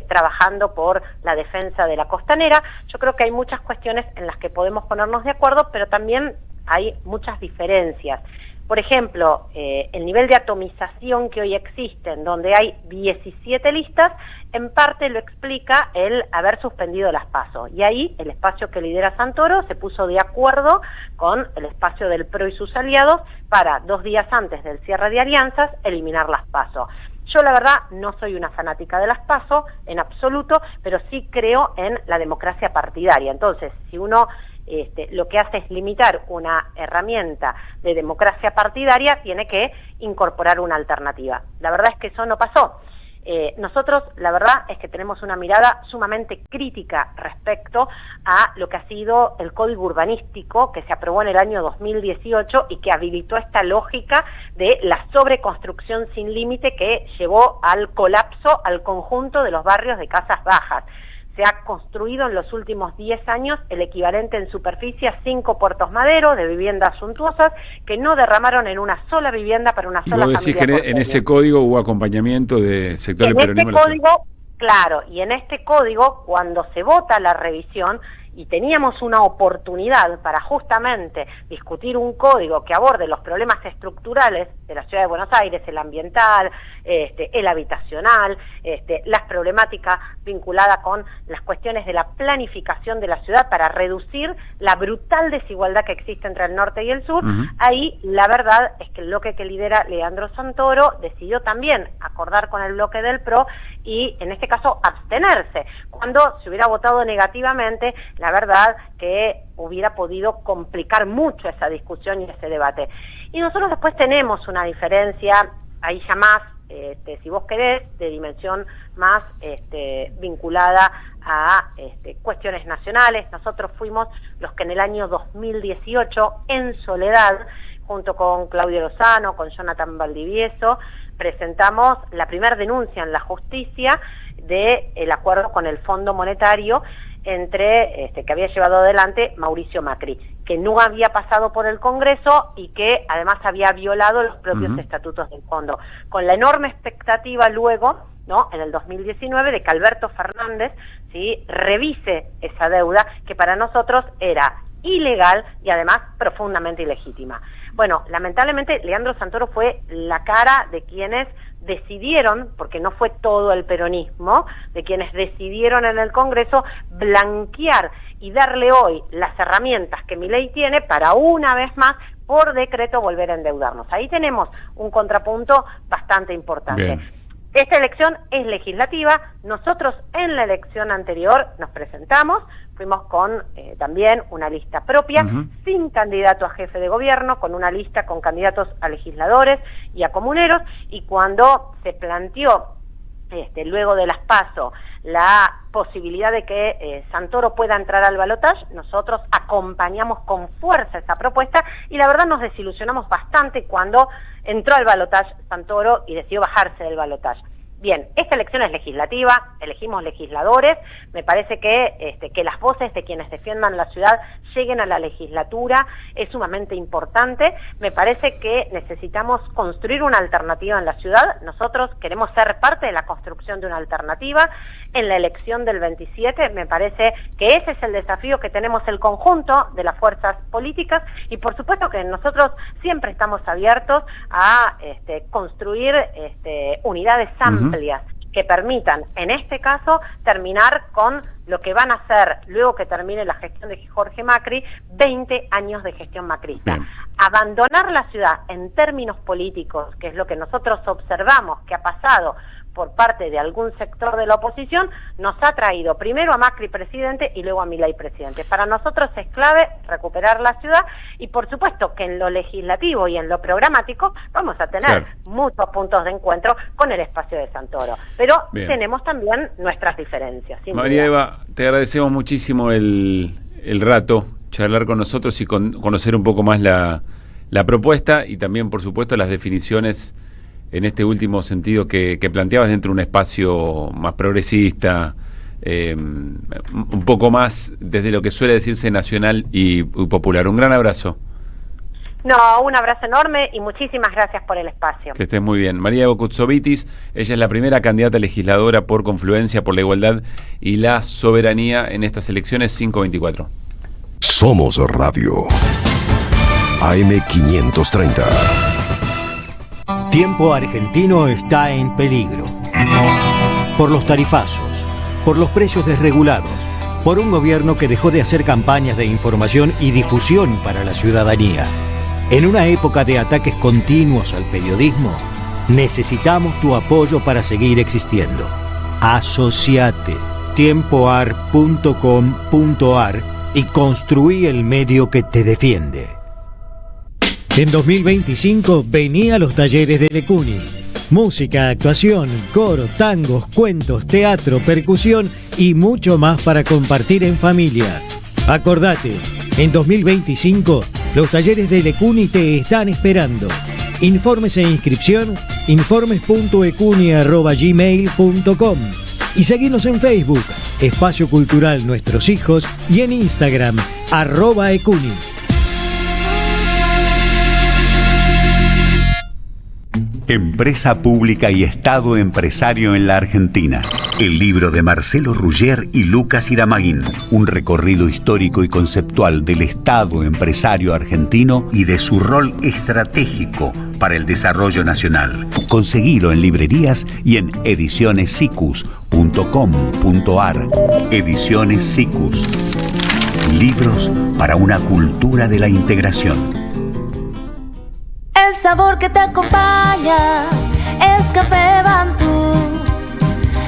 trabajando por la defensa de la costanera. Yo creo que hay muchas cuestiones en las que podemos ponernos de acuerdo, pero también hay muchas diferencias. Por ejemplo, el nivel de atomización que hoy existe, en donde hay 17 listas, en parte lo explica el haber suspendido las PASO. Y ahí el espacio que lidera Santoro se puso de acuerdo con el espacio del PRO y sus aliados para 2 días antes del cierre de alianzas eliminar las PASO. Yo la verdad no soy una fanática de las PASO en absoluto, pero sí creo en la democracia partidaria. Entonces, si uno lo que hace es limitar una herramienta de democracia partidaria, tiene que incorporar una alternativa. La verdad es que eso no pasó. Nosotros, la verdad es que tenemos una mirada sumamente crítica respecto a lo que ha sido el Código Urbanístico que se aprobó en el año 2018 y que habilitó esta lógica de la sobreconstrucción sin límite que llevó al colapso al conjunto de los barrios de casas bajas. Se ha construido en los últimos 10 años el equivalente en superficie a 5 Puertos Madero de viviendas suntuosas que no derramaron en una sola vivienda para una sola familia. Y vos decís que en ese código hubo acompañamiento de sector del peronismo. En este código, claro, y en este código, cuando se vota la revisión, y teníamos una oportunidad para justamente discutir un código que aborde los problemas estructurales de la Ciudad de Buenos Aires, el ambiental, el habitacional, las problemáticas vinculadas con las cuestiones de la planificación de la ciudad para reducir la brutal desigualdad que existe entre el norte y el sur. Ahí la verdad es que el bloque que lidera Leandro Santoro decidió también acordar con el bloque del PRO y en este caso abstenerse, cuando se hubiera votado negativamente, la verdad que hubiera podido complicar mucho esa discusión y ese debate. Y nosotros después tenemos una diferencia, ahí ya más, si vos querés, de dimensión más vinculada a cuestiones nacionales. Nosotros fuimos los que en el año 2018, en soledad, junto con Claudio Lozano, con Jonathan Valdivieso, presentamos la primera denuncia en la justicia del acuerdo con el Fondo Monetario entre que había llevado adelante Mauricio Macri, que no había pasado por el Congreso y que además había violado los propios estatutos del fondo, con la enorme expectativa luego, ¿no?, en el 2019, de que Alberto Fernández, ¿sí?, revise esa deuda que para nosotros era ilegal y además profundamente ilegítima. Bueno, lamentablemente Leandro Santoro fue la cara de quienes decidieron, porque no fue todo el peronismo, de quienes decidieron en el Congreso blanquear y darle hoy las herramientas que Milei tiene para una vez más por decreto volver a endeudarnos. Ahí tenemos un contrapunto bastante importante. Bien. Esta elección es legislativa. Nosotros en la elección anterior nos presentamos, fuimos con también una lista propia, sin candidato a jefe de gobierno, con una lista con candidatos a legisladores y a comuneros, y cuando se planteó luego de las PASO la posibilidad de que Santoro pueda entrar al balotaje, nosotros acompañamos con fuerza esa propuesta y la verdad nos desilusionamos bastante cuando entró al balotaje Santoro y decidió bajarse del balotaje. Bien, esta elección es legislativa, elegimos legisladores, me parece que las voces de quienes defiendan la ciudad lleguen a la legislatura, es sumamente importante. Me parece que necesitamos construir una alternativa en la ciudad. Nosotros queremos ser parte de la construcción de una alternativa. En la elección del 27 me parece que ese es el desafío que tenemos el conjunto de las fuerzas políticas y por supuesto que nosotros siempre estamos abiertos a construir unidades amplias que permitan, en este caso, terminar con lo que van a ser, luego que termine la gestión de Jorge Macri, 20 años de gestión macrista. Bien. Abandonar la ciudad en términos políticos, que es lo que nosotros observamos que ha pasado por parte de algún sector de la oposición, nos ha traído primero a Macri presidente y luego a Milei presidente. Para nosotros es clave recuperar la ciudad y por supuesto que en lo legislativo y en lo programático vamos a tener muchos puntos de encuentro con el espacio de Santoro. Pero tenemos también nuestras diferencias. María Eva, te agradecemos muchísimo el rato, charlar con nosotros y conocer un poco más la propuesta y también, por supuesto, las definiciones en este último sentido que planteabas dentro de un espacio más progresista, un poco más desde lo que suele decirse nacional y popular. Un gran abrazo. No, un abrazo enorme y muchísimas gracias por el espacio. Que estés muy bien. María Bokutsovitis, ella es la primera candidata legisladora por Confluencia por la Igualdad y la Soberanía en estas elecciones 524. Somos Radio. AM530. Tiempo argentino está en peligro. Por los tarifazos, por los precios desregulados, por un gobierno que dejó de hacer campañas de información y difusión para la ciudadanía. En una época de ataques continuos al periodismo, necesitamos tu apoyo para seguir existiendo. Asociate tiempoar.com.ar y construí el medio que te defiende. En 2025 vení a los talleres de Lecuni. Música, actuación, coro, tangos, cuentos, teatro, percusión y mucho más para compartir en familia. Acordate, en 2025 los talleres de Lecuni te están esperando. Informes e inscripción, informes.ecuni@gmail.com y seguinos en Facebook, Espacio Cultural Nuestros Hijos, y en Instagram, @ecuni. Empresa pública y Estado empresario en la Argentina. El libro de Marcelo Ruggier y Lucas Iramaguín. Un recorrido histórico y conceptual del Estado empresario argentino y de su rol estratégico para el desarrollo nacional. Conseguilo en librerías y en edicionessicus.com.ar. Ediciones Sicus. Libros para una cultura de la integración. El sabor que te acompaña es Café Bantú.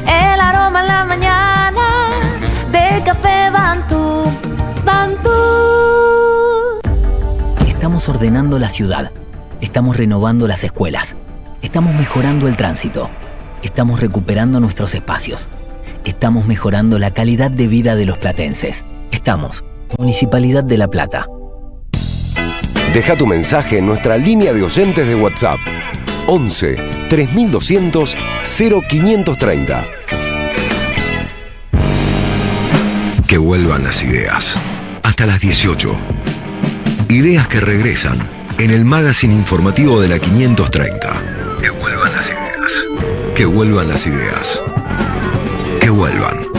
El aroma en la mañana de Café Bantú. Bantú. Estamos ordenando la ciudad. Estamos renovando las escuelas. Estamos mejorando el tránsito. Estamos recuperando nuestros espacios. Estamos mejorando la calidad de vida de los platenses. Estamos, Municipalidad de La Plata. Deja tu mensaje en nuestra línea de oyentes de WhatsApp 11 3200 0530. Que vuelvan las ideas. Hasta las 18. Ideas que regresan en el magazine informativo de la 530. Que vuelvan las ideas. Que vuelvan las ideas. Que vuelvan.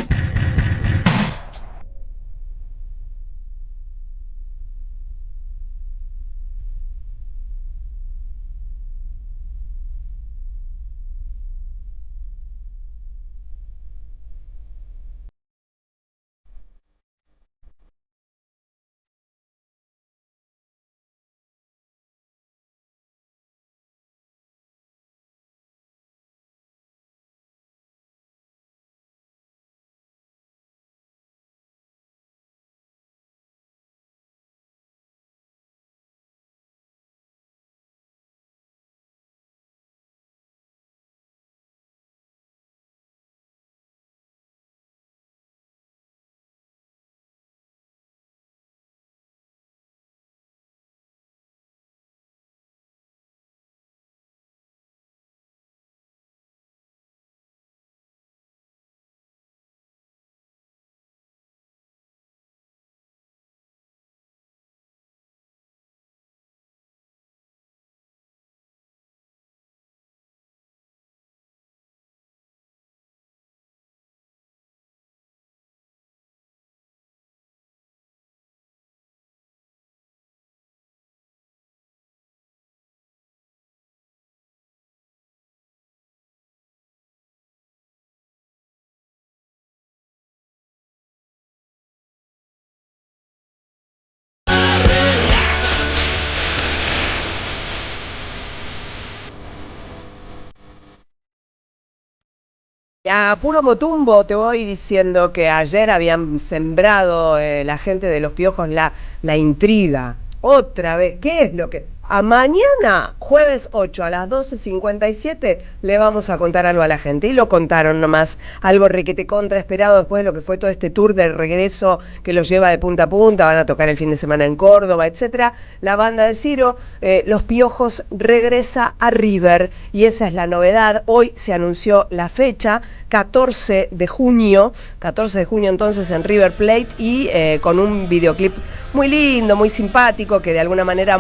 A puro motumbo te voy diciendo que ayer habían sembrado la gente de Los Piojos la intriga. Otra vez, ¿qué es lo que...? A mañana, jueves 8 a las 12:57, le vamos a contar algo a la gente. Y lo contaron nomás, algo requete contra esperado después de lo que fue todo este tour de regreso que los lleva de punta a punta. Van a tocar el fin de semana en Córdoba, etcétera. La banda de Ciro, Los Piojos regresa a River y esa es la novedad. Hoy se anunció la fecha, 14 de junio entonces en River Plate y con un videoclip muy lindo, muy simpático, que de alguna manera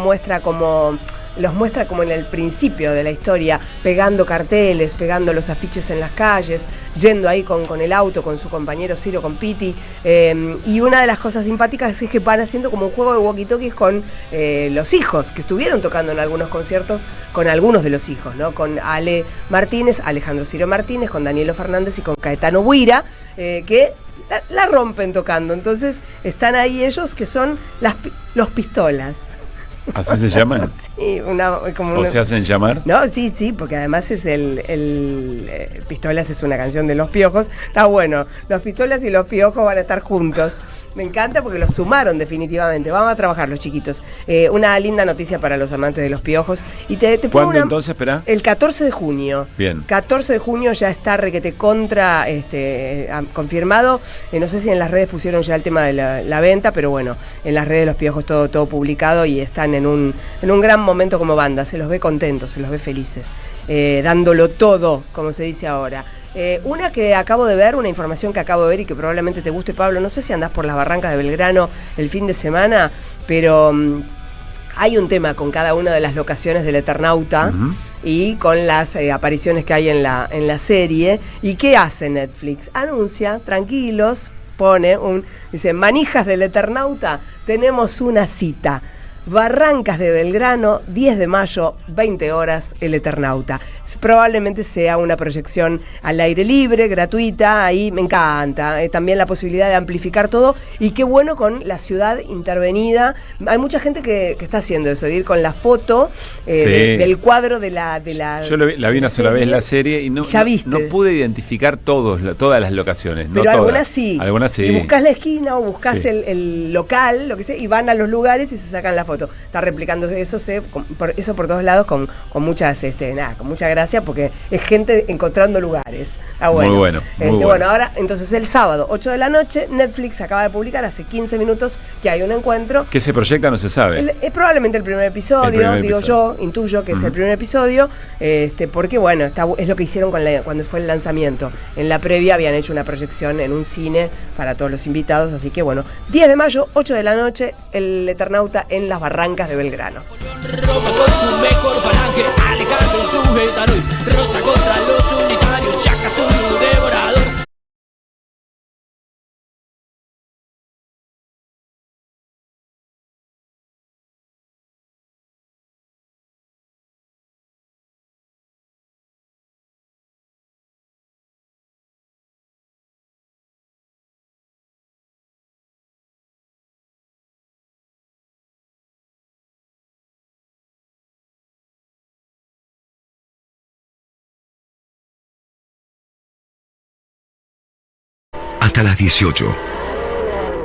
los muestra como en el principio de la historia, pegando carteles, pegando los afiches en las calles, yendo ahí con el auto, con su compañero Ciro, con Piti, y una de las cosas simpáticas es que van haciendo como un juego de walkie-talkies con los hijos, que estuvieron tocando en algunos conciertos con algunos de los hijos, ¿no? Con Ale Martínez, Alejandro Ciro Martínez, con Danielo Fernández y con Caetano Huira, que la rompen tocando. Entonces están ahí ellos, que son los Pistolas. ¿Así se llaman? Sí, ¿O se hacen llamar? No, sí, porque además es Pistolas es una canción de Los Piojos. Está bueno, Los Pistolas y Los Piojos van a estar juntos. Me encanta porque los sumaron definitivamente. Vamos a trabajar los chiquitos. Una linda noticia para los amantes de Los Piojos. Y te pongo ¿Cuándo entonces, espera? El 14 de junio. Bien. 14 de junio ya está requete contra confirmado. No sé si en las redes pusieron ya el tema de la venta, pero bueno, en las redes de Los Piojos todo publicado y están en un gran momento como banda. Se los ve contentos, se los ve felices, dándolo todo, como se dice ahora. Una que acabo de ver, una información que acabo de ver y que probablemente te guste, Pablo, no sé si andás por las barrancas de Belgrano el fin de semana, pero hay un tema con cada una de las locaciones del Eternauta y con las apariciones que hay en la serie. ¿Y qué hace Netflix? Anuncia, tranquilos, dice, manijas del Eternauta, tenemos una cita. Barrancas de Belgrano, 10 de mayo, 20 horas, El Eternauta. Probablemente sea una proyección al aire libre, gratuita, ahí me encanta. También la posibilidad de amplificar todo, y qué bueno con la ciudad intervenida. Hay mucha gente que está haciendo eso, de ir con la foto del cuadro de la Yo la vi una sola vez la serie y no pude identificar todas las locaciones. Pero no algunas sí. Algunas sí. Y buscás la esquina o buscás el local, lo que sea, y van a los lugares y se sacan la foto. Está replicando eso por todos lados con muchas con mucha gracia, porque es gente encontrando lugares. Bueno. Muy bueno. Bueno, ahora entonces el sábado 8 de la noche Netflix acaba de publicar hace 15 minutos que hay un encuentro. ¿Qué se proyecta? No se sabe. Es probablemente el primer episodio, yo, intuyo que es el primer episodio, porque bueno, es lo que hicieron cuando fue el lanzamiento. En la previa habían hecho una proyección en un cine para todos los invitados, así que bueno, 10 de mayo, 8 de la noche, El Eternauta en las Barrancas de Belgrano. Con su mejor falange, Alejandro su gitano, Rosa contra los unitarios, Chaca su devorador. Hasta las 18.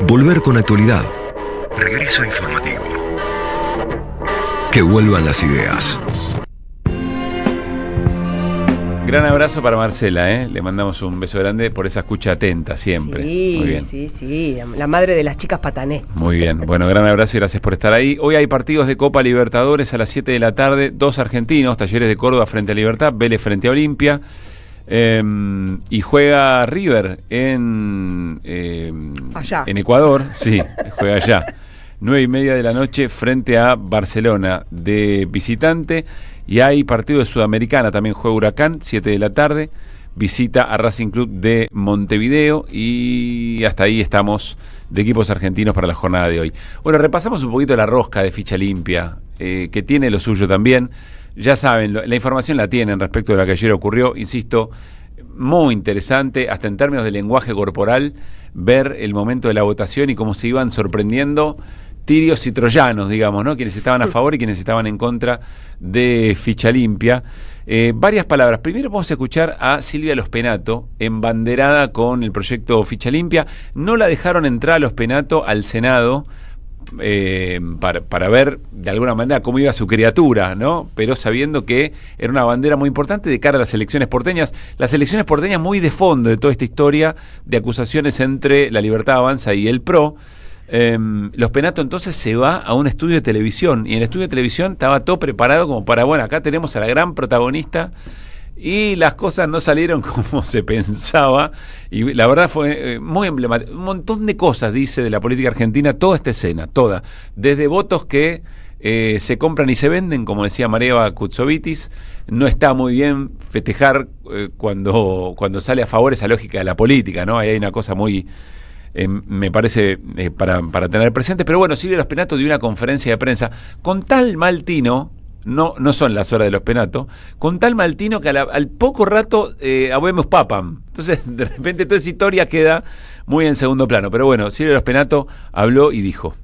Volver con actualidad. Regreso informativo. Que vuelvan las ideas. Gran abrazo para Marcela, le mandamos un beso grande por esa escucha atenta siempre. Sí, muy bien. Sí, la madre de las chicas patané. Muy bien, bueno, gran abrazo y gracias por estar ahí. Hoy hay partidos de Copa Libertadores a las 7 de la tarde, 2 argentinos, Talleres de Córdoba frente a Libertad, Vélez frente a Olimpia. Y juega River en Ecuador, sí, juega allá. 9:30 de la noche frente a Barcelona de visitante. Y hay partido de Sudamericana, también juega Huracán, 7 de la tarde, visita a Racing Club de Montevideo. Y hasta ahí estamos de equipos argentinos para la jornada de hoy. Bueno, repasamos un poquito la rosca de Ficha Limpia, que tiene lo suyo también. Ya saben, la información la tienen respecto de lo que ayer ocurrió, insisto, muy interesante, hasta en términos de lenguaje corporal, ver el momento de la votación y cómo se iban sorprendiendo tirios y troyanos, digamos, ¿no? Quienes estaban a favor y quienes estaban en contra de Ficha Limpia. Varias palabras. Primero vamos a escuchar a Silvia Los Penato, embanderada con el proyecto Ficha Limpia. No la dejaron entrar a Los Penato al Senado, para ver de alguna manera cómo iba su criatura, ¿no? Pero sabiendo que era una bandera muy importante de cara a las elecciones porteñas. Las elecciones porteñas muy de fondo de toda esta historia de acusaciones entre La Libertad Avanza y el PRO. Los Penato entonces se va a un estudio de televisión, y en el estudio de televisión estaba todo preparado como para, bueno, acá tenemos a la gran protagonista y las cosas no salieron como se pensaba, y la verdad fue muy emblemático. Un montón de cosas dice de la política argentina toda esta escena, toda, desde votos que se compran y se venden, como decía Marieva Kutsovitis. No está muy bien festejar cuando sale a favor esa lógica de la política, ¿no? Ahí hay una cosa muy, me parece, para tener presente. Pero bueno, Silvio Los Penato dio una conferencia de prensa con tal mal tino. No son las horas de Los Penato, con tal mal tino que al poco rato habemos papam. Entonces, de repente, toda esa historia queda muy en segundo plano. Pero bueno, Silvio Los Penato habló y dijo: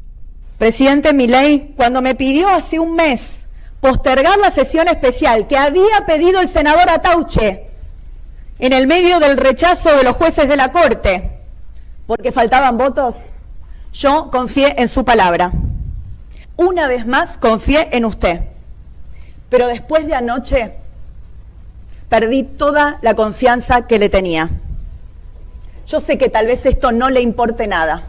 Presidente Milei, cuando me pidió hace un mes postergar la sesión especial que había pedido el senador Atauche en el medio del rechazo de los jueces de la Corte, porque faltaban votos, yo confié en su palabra. Una vez más, confié en usted. Pero después de anoche, perdí toda la confianza que le tenía. Yo sé que tal vez esto no le importe nada,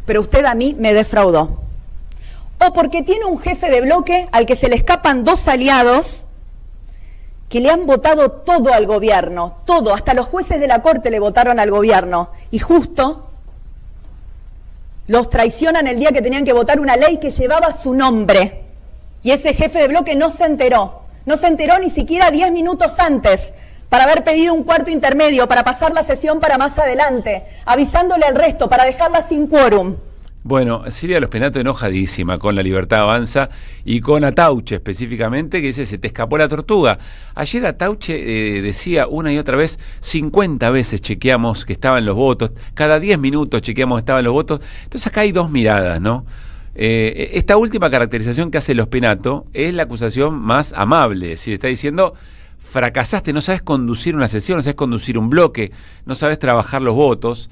pero usted a mí me defraudó. O porque tiene un jefe de bloque al que se le escapan 2 aliados que le han votado todo al gobierno, todo, hasta los jueces de la Corte le votaron al gobierno, y justo los traicionan el día que tenían que votar una ley que llevaba su nombre. Y ese jefe de bloque no se enteró ni siquiera 10 minutos antes para haber pedido un cuarto intermedio, para pasar la sesión para más adelante, avisándole al resto, para dejarla sin quórum. Bueno, Silvia Los Penato enojadísima con La Libertad Avanza y con Atauche específicamente, que dice: se te escapó la tortuga. Ayer Atauche decía una y otra vez, 50 veces chequeamos que estaban los votos, cada 10 minutos chequeamos que estaban los votos. Entonces acá hay dos miradas, ¿no? Esta última caracterización que hace Los Penato es la acusación más amable, es decir, está diciendo: fracasaste, no sabes conducir una sesión, no sabes conducir un bloque, no sabes trabajar los votos.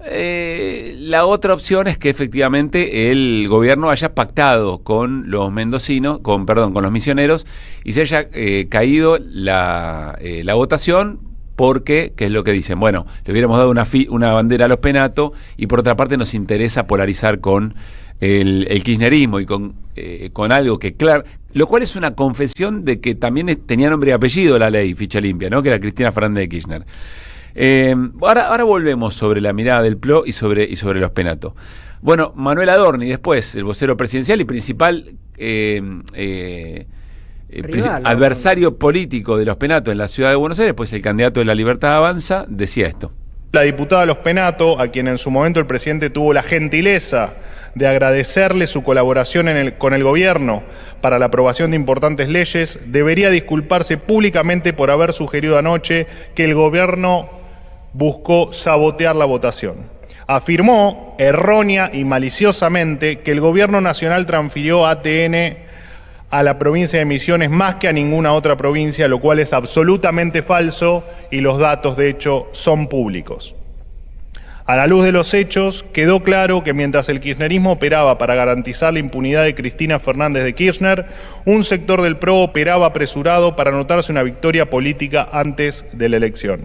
La otra opción es que efectivamente el gobierno haya pactado con los mendocinos, con los misioneros, y se haya caído la votación porque, ¿qué es lo que dicen? Bueno, le hubiéramos dado una bandera a Los Penato, y por otra parte nos interesa polarizar con el kirchnerismo y con algo que, claro, lo cual es una confesión de que también tenía nombre y apellido la ley ficha limpia, ¿no? Que era Cristina Fernández de Kirchner. Ahora volvemos sobre la mirada del PLO y sobre Los Penato. Bueno, Manuel Adorni, después, el vocero presidencial y principal adversario político de Los Penato en la ciudad de Buenos Aires, pues el candidato de La Libertad Avanza, decía esto. La diputada Los Penato, a quien en su momento el presidente tuvo la gentileza de agradecerle su colaboración con el gobierno para la aprobación de importantes leyes, debería disculparse públicamente por haber sugerido anoche que el gobierno buscó sabotear la votación. Afirmó, errónea y maliciosamente, que el gobierno nacional transfirió ATN a la provincia de Misiones más que a ninguna otra provincia, lo cual es absolutamente falso y los datos, de hecho, son públicos. A la luz de los hechos, quedó claro que mientras el kirchnerismo operaba para garantizar la impunidad de Cristina Fernández de Kirchner, un sector del PRO operaba apresurado para anotarse una victoria política antes de la elección.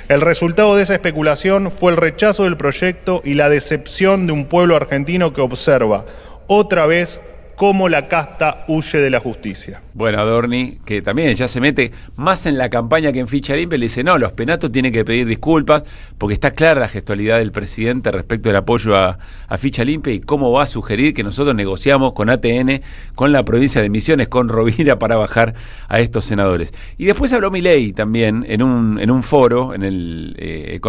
El resultado de esa especulación fue el rechazo del proyecto y la decepción de un pueblo argentino que observa, otra vez, cómo la casta huye de la justicia. Bueno, Adorni, que también ya se mete más en la campaña que en ficha limpia, le dice: no, Los Penato tienen que pedir disculpas porque está clara la gestualidad del presidente respecto del apoyo a ficha limpia, y cómo va a sugerir que nosotros negociamos con ATN, con la provincia de Misiones, con Rovira, para bajar a estos senadores. Y después habló Milei también en un foro, en el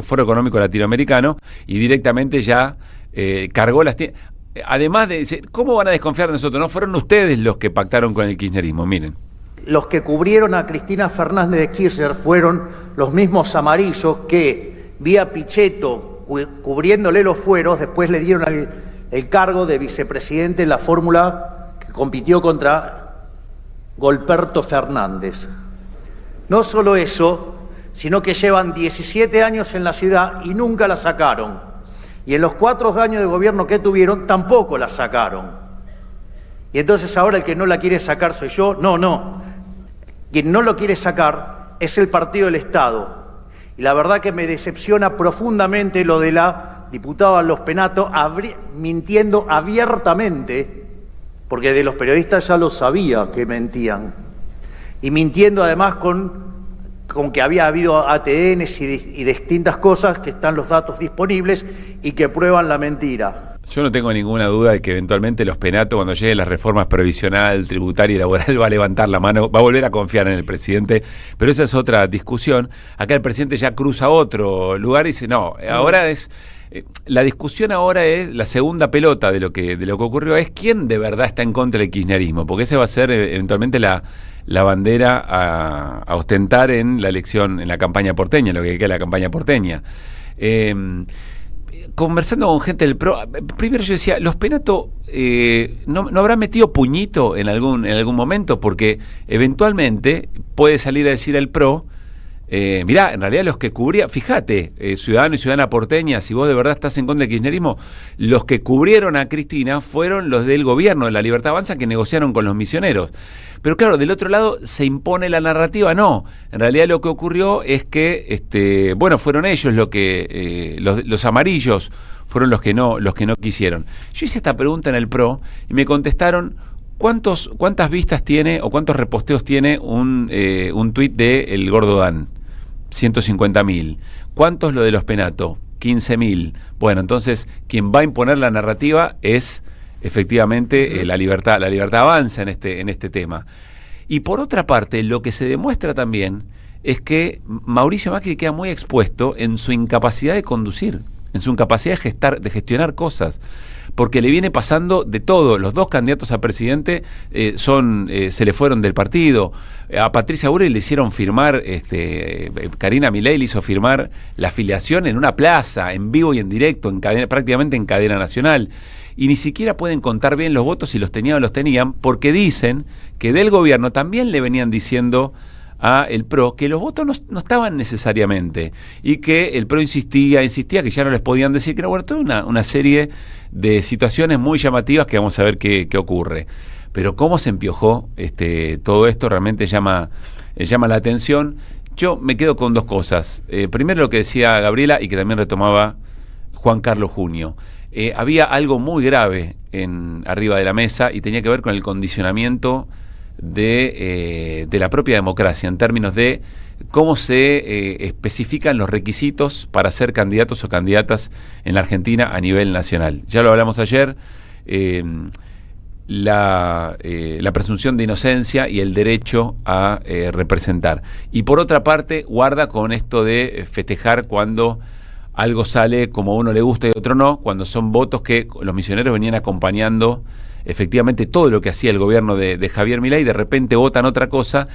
Foro Económico Latinoamericano, y directamente ya cargó las tiendas. Además de decir, ¿cómo van a desconfiar de nosotros? No fueron ustedes los que pactaron con el kirchnerismo, miren. Los que cubrieron a Cristina Fernández de Kirchner fueron los mismos amarillos que, vía Pichetto, cubriéndole los fueros, después le dieron el cargo de vicepresidente en la fórmula que compitió contra Golperto Fernández. No solo eso, sino que llevan 17 años en la ciudad y nunca la sacaron. Y en los 4 años de gobierno que tuvieron, tampoco la sacaron. Y entonces ahora el que no la quiere sacar soy yo. No. Quien no lo quiere sacar es el Partido del Estado. Y la verdad que me decepciona profundamente lo de la diputada Los Penato mintiendo abiertamente, porque de los periodistas ya lo sabía que mentían. y mintiendo además con que había habido ATNs y distintas cosas, que están los datos disponibles y que prueban la mentira. Yo no tengo ninguna duda de que eventualmente los penatos, cuando lleguen las reformas previsional, tributaria y laboral, va a levantar la mano, va a volver a confiar en el presidente, pero esa es otra discusión. Acá el presidente ya cruza a otro lugar y dice, no, ahora es... La discusión ahora es, la segunda pelota de lo que ocurrió es quién de verdad está en contra del kirchnerismo, porque ese va a ser eventualmente la bandera a ostentar en la elección, en la campaña porteña, lo que queda de la campaña porteña. Conversando con gente del PRO, primero yo decía, los penatos no habrán metido puñito en algún momento, porque eventualmente puede salir a decir el PRO, mirá, en realidad los que cubrían, fíjate, ciudadano y ciudadana porteña, si vos de verdad estás en contra del kirchnerismo, los que cubrieron a Cristina fueron los del gobierno de La Libertad Avanza que negociaron con los misioneros. Pero claro, del otro lado se impone la narrativa, no. En realidad lo que ocurrió es que, fueron ellos los amarillos fueron los que no quisieron. Yo hice esta pregunta en el PRO y me contestaron, ¿cuántas vistas tiene o cuántos reposteos tiene un tuit de El Gordo Dan? 150.000. ¿Cuántos lo de los Penato? 15.000. Bueno, entonces quien va a imponer la narrativa es efectivamente la libertad avanza en este tema. Y por otra parte, lo que se demuestra también es que Mauricio Macri queda muy expuesto en su incapacidad de conducir, en su incapacidad de gestionar cosas, porque le viene pasando de todo. Los dos candidatos a presidente se le fueron del partido. A Patricia Bullrich le hicieron firmar, Karina Milei le hizo firmar la afiliación en una plaza, en vivo y en directo, prácticamente en cadena nacional. Y ni siquiera pueden contar bien los votos si los tenían o los tenían, porque dicen que del gobierno también le venían diciendo a el PRO que los votos no estaban necesariamente, y que el PRO insistía que ya no les podían decir, que era toda una serie de situaciones muy llamativas que vamos a ver qué ocurre. Pero cómo se empiojó todo esto realmente llama la atención. Yo me quedo con dos cosas. Primero lo que decía Gabriela y que también retomaba Juan Carlos Junio. Había algo muy grave arriba de la mesa y tenía que ver con el condicionamiento de la propia democracia, en términos de cómo se especifican los requisitos para ser candidatos o candidatas en la Argentina a nivel nacional. Ya lo hablamos ayer, la presunción de inocencia y el derecho a representar. Y por otra parte, guarda con esto de festejar cuando algo sale como a uno le gusta y a otro no, cuando son votos que los misioneros venían acompañando efectivamente todo lo que hacía el gobierno de Javier Milei, de repente votan otra cosa,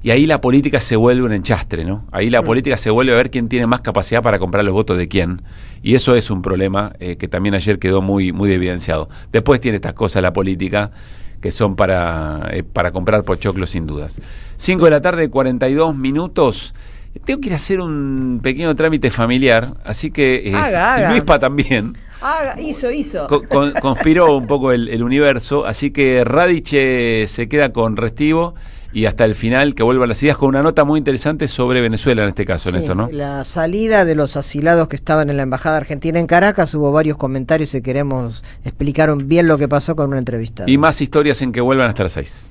y ahí la política se vuelve un enchastre, ¿no? Ahí la política se vuelve a ver quién tiene más capacidad para comprar los votos de quién, y eso es un problema que también ayer quedó muy, muy evidenciado. Después tiene estas cosas la política que son para comprar pochoclos sin dudas. 5 de la tarde, 42 minutos. Tengo que ir a hacer un pequeño trámite familiar, así que haga. Luispa también. Hizo. Conspiró un poco el universo, así que Radiche se queda con Restivo y hasta el final que vuelvan las ideas con una nota muy interesante sobre Venezuela en este caso, sí, Néstor, ¿no? La salida de los asilados que estaban en la Embajada Argentina en Caracas, hubo varios comentarios y queremos explicar bien lo que pasó con una entrevista. Y más historias en que vuelvan hasta las 6.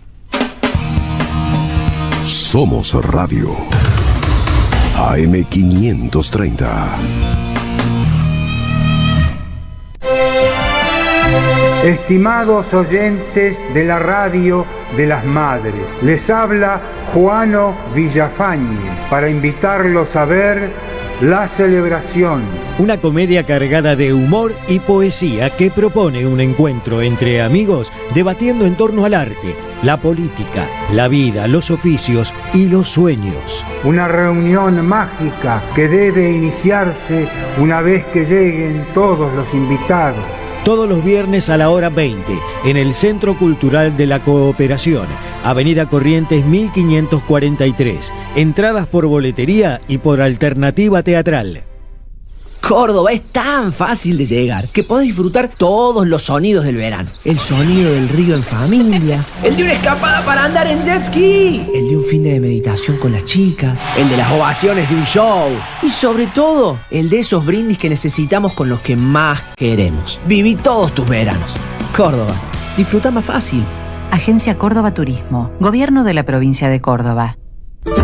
Somos Radio. AM530. Estimados oyentes de la radio de las madres, les habla Juano Villafañe para invitarlos a ver La Celebración. Una comedia cargada de humor y poesía que propone un encuentro entre amigos debatiendo en torno al arte, la política, la vida, los oficios y los sueños. Una reunión mágica que debe iniciarse una vez que lleguen todos los invitados. Todos los viernes a la hora 20, en el Centro Cultural de la Cooperación, Avenida Corrientes 1543. Entradas por boletería y por alternativa teatral. Córdoba es tan fácil de llegar que podés disfrutar todos los sonidos del verano. El sonido del río en familia, el de una escapada para andar en jet ski, el de un fin de meditación con las chicas, el de las ovaciones de un show y sobre todo el de esos brindis que necesitamos con los que más queremos. Viví todos tus veranos. Córdoba, disfruta más fácil. Agencia Córdoba Turismo, Gobierno de la Provincia de Córdoba.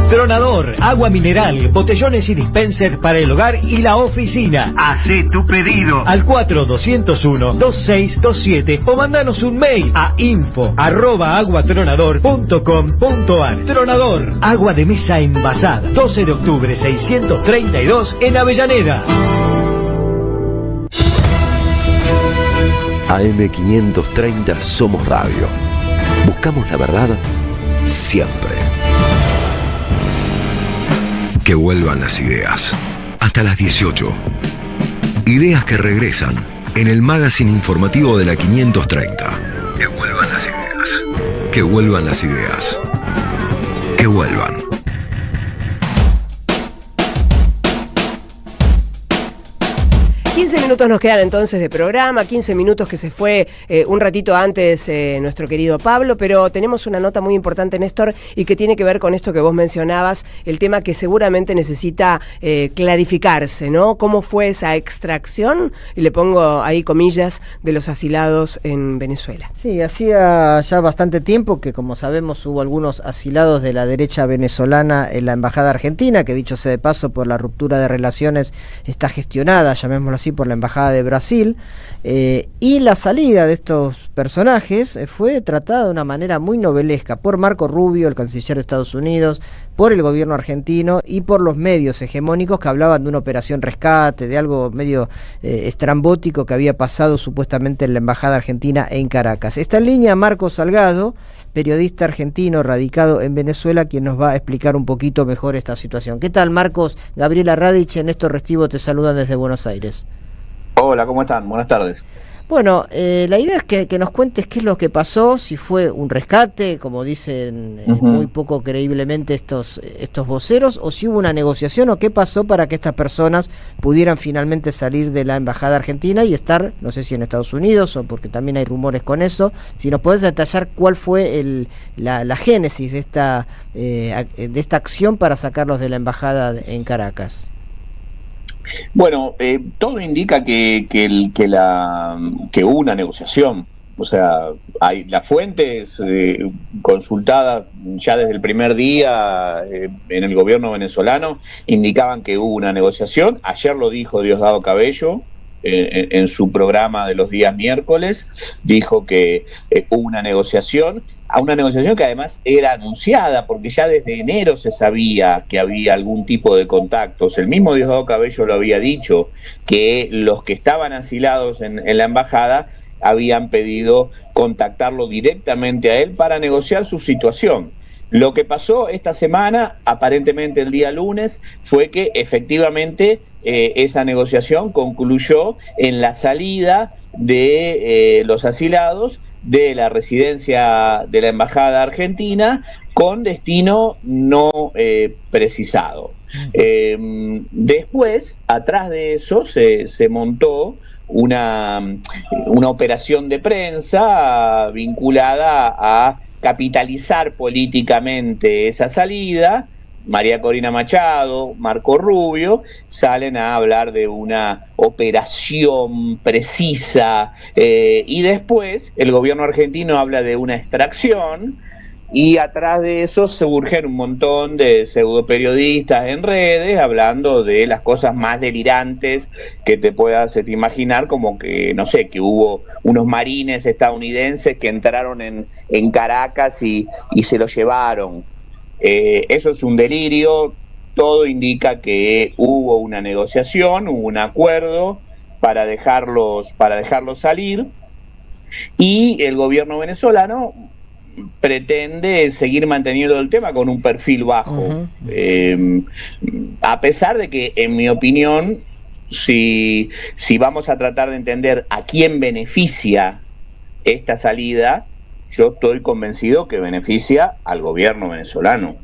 Tronador, agua mineral, botellones y dispensers para el hogar y la oficina. Hacé tu pedido al 4201-2627 o mandanos un mail a info@aguatronador.com.ar. Tronador, agua de mesa envasada. 12 de octubre 632 en Avellaneda. AM530 Somos Radio. Buscamos la verdad siempre. Que vuelvan las ideas. Hasta las 18. Ideas que regresan en el magazine informativo de la 530. Que vuelvan las ideas. Que vuelvan las ideas. Que vuelvan. 15 minutos nos quedan entonces de programa, 15 minutos que se fue un ratito antes nuestro querido Pablo, pero tenemos una nota muy importante, Néstor, y que tiene que ver con esto que vos mencionabas, el tema que seguramente necesita clarificarse, ¿no? ¿Cómo fue esa extracción? Y le pongo ahí comillas, de los asilados en Venezuela. Sí, hacía ya bastante tiempo que, como sabemos, hubo algunos asilados de la derecha venezolana en la embajada argentina, que dicho sea de paso, por la ruptura de relaciones está gestionada, llamémoslo así, por la embajada de Brasil, y la salida de estos personajes fue tratada de una manera muy novelesca por Marco Rubio, el canciller de Estados Unidos, por el gobierno argentino y por los medios hegemónicos que hablaban de una operación rescate, de algo medio estrambótico que había pasado supuestamente en la embajada argentina en Caracas. Está en línea Marcos Salgado, periodista argentino radicado en Venezuela, quien nos va a explicar un poquito mejor esta situación. ¿Qué tal, Marcos? Gabriela Radich y Néstor Restivo te saludan desde Buenos Aires. Hola, ¿cómo están? Buenas tardes. Bueno, la idea es que nos cuentes qué es lo que pasó, si fue un rescate, como dicen muy poco creíblemente estos voceros, o si hubo una negociación, o qué pasó para que estas personas pudieran finalmente salir de la embajada argentina y estar, no sé si en Estados Unidos, o porque también hay rumores con eso. Si nos podés detallar cuál fue la génesis de esta acción para sacarlos de la embajada en Caracas. Bueno, todo indica que hubo una negociación. O sea, hay las fuentes consultadas ya desde el primer día en el gobierno venezolano indicaban que hubo una negociación. Ayer lo dijo Diosdado Cabello en su programa de los días miércoles, dijo que hubo una negociación que además era anunciada, porque ya desde enero se sabía que había algún tipo de contactos. El mismo Diosdado Cabello lo había dicho, que los que estaban asilados en la embajada habían pedido contactarlo directamente a él para negociar su situación. Lo que pasó esta semana, aparentemente el día lunes, fue que efectivamente esa negociación concluyó en la salida de los asilados de la residencia de la embajada argentina con destino no precisado. Después, atrás de eso, se montó una operación de prensa vinculada a capitalizar políticamente esa salida. María Corina Machado, Marco Rubio, salen a hablar de una operación precisa, y después el gobierno argentino habla de una extracción, y atrás de eso surgen un montón de pseudoperiodistas en redes hablando de las cosas más delirantes que te puedas imaginar, como que, no sé, que hubo unos marines estadounidenses que entraron en Caracas y se los llevaron. Eso es un delirio. Todo indica que hubo una negociación, hubo un acuerdo para dejarlos salir, y el gobierno venezolano pretende seguir manteniendo el tema con un perfil bajo, a pesar de que, en mi opinión, si vamos a tratar de entender a quién beneficia esta salida, yo estoy convencido que beneficia al gobierno venezolano,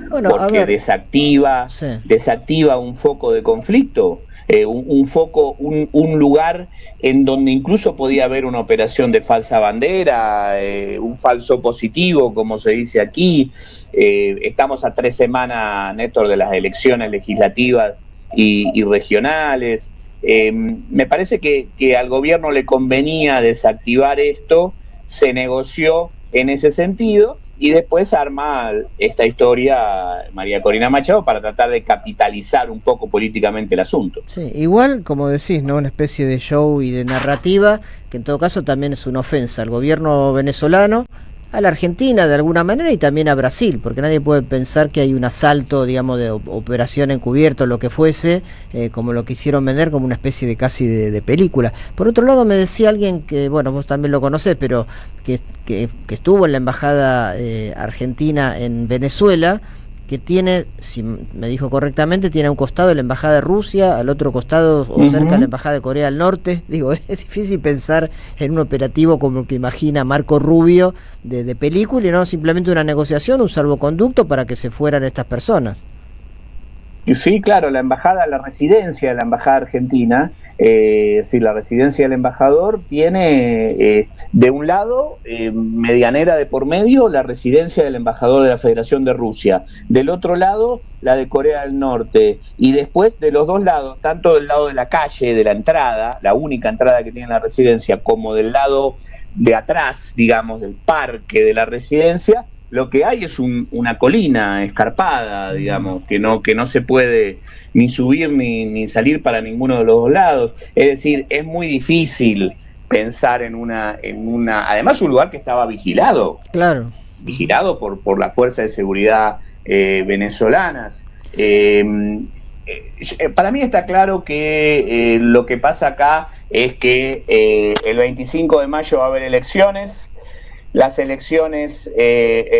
porque desactiva un foco de conflicto, un lugar en donde incluso podía haber una operación de falsa bandera, un falso positivo, como se dice aquí. Estamos a 3 semanas, Néstor, de las elecciones legislativas y regionales. Me parece que al gobierno le convenía desactivar esto. Se negoció en ese sentido, y después arma esta historia María Corina Machado para tratar de capitalizar un poco políticamente el asunto. Sí, igual, como decís, ¿no? Una especie de show y de narrativa, que en todo caso también es una ofensa al gobierno venezolano, a la Argentina de alguna manera y también a Brasil, porque nadie puede pensar que hay un asalto, digamos, de operación encubierto, lo que fuese, como lo quisieron vender como una especie de casi de película. Por otro lado, me decía alguien que, bueno, vos también lo conocés, pero que estuvo en la embajada argentina en Venezuela, que tiene, si me dijo correctamente, tiene a un costado la embajada de Rusia, al otro costado o cerca la embajada de Corea del Norte. Digo, es difícil pensar en un operativo como el que imagina Marco Rubio de película y no simplemente una negociación, un salvoconducto para que se fueran estas personas. Sí, claro, la residencia de la embajada argentina, la residencia del embajador tiene de un lado, medianera de por medio, la residencia del embajador de la Federación de Rusia, del otro lado la de Corea del Norte, y después de los dos lados, tanto del lado de la calle, de la entrada, la única entrada que tiene la residencia, como del lado de atrás, digamos, del parque de la residencia, lo que hay es una colina escarpada, digamos, que no se puede ni subir ni salir para ninguno de los dos lados. Es decir, es muy difícil pensar en una además un lugar que estaba vigilado. Claro. Vigilado por las fuerzas de seguridad venezolanas. Para mí está claro que lo que pasa acá es que el 25 de mayo va a haber elecciones. Las elecciones,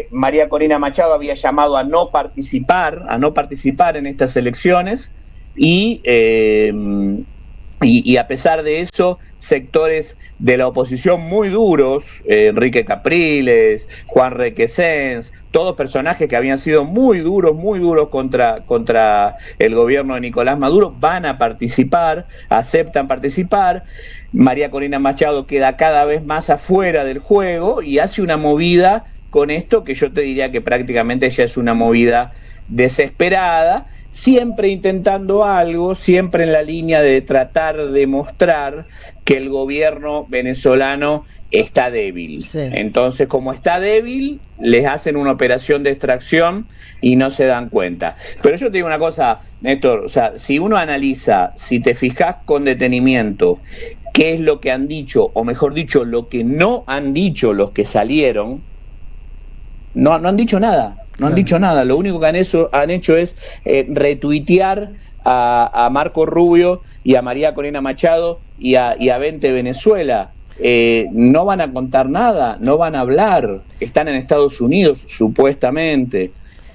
María Corina Machado había llamado a no participar en estas elecciones y a pesar de eso, sectores de la oposición muy duros, Enrique Capriles, Juan Requesens, todos personajes que habían sido muy duros contra el gobierno de Nicolás Maduro, van a participar, aceptan participar. María Corina Machado queda cada vez más afuera del juego y hace una movida con esto que yo te diría que prácticamente ya es una movida desesperada, siempre intentando algo, siempre en la línea de tratar de mostrar que el gobierno venezolano está débil. Sí. Entonces, como está débil, les hacen una operación de extracción y no se dan cuenta. Pero yo te digo una cosa, Néstor, o sea, si uno analiza, si te fijas con detenimiento, qué es lo que han dicho, o mejor dicho, lo que no han dicho los que salieron, no han dicho nada. No han dicho nada, lo único que han hecho es retuitear a Marco Rubio y a María Corina Machado y a Vente Venezuela. No van a contar nada, no van a hablar, están en Estados Unidos supuestamente,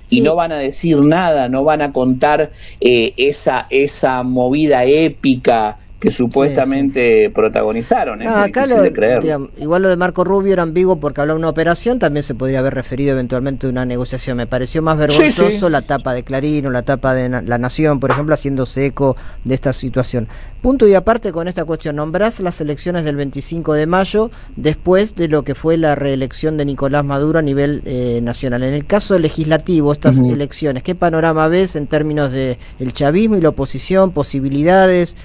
y no van a decir nada, no van a contar esa movida épica que supuestamente protagonizaron. No, acá digamos, igual lo de Marco Rubio era ambiguo porque hablaba de una operación, también se podría haber referido eventualmente a una negociación. Me pareció más vergonzoso la tapa de Clarín o la tapa de La Nación, por ejemplo, haciéndose eco de esta situación. Punto y aparte con esta cuestión, nombrás las elecciones del 25 de mayo después de lo que fue la reelección de Nicolás Maduro a nivel nacional. En el caso legislativo, estas elecciones, ¿qué panorama ves en términos de el chavismo y la oposición, posibilidades,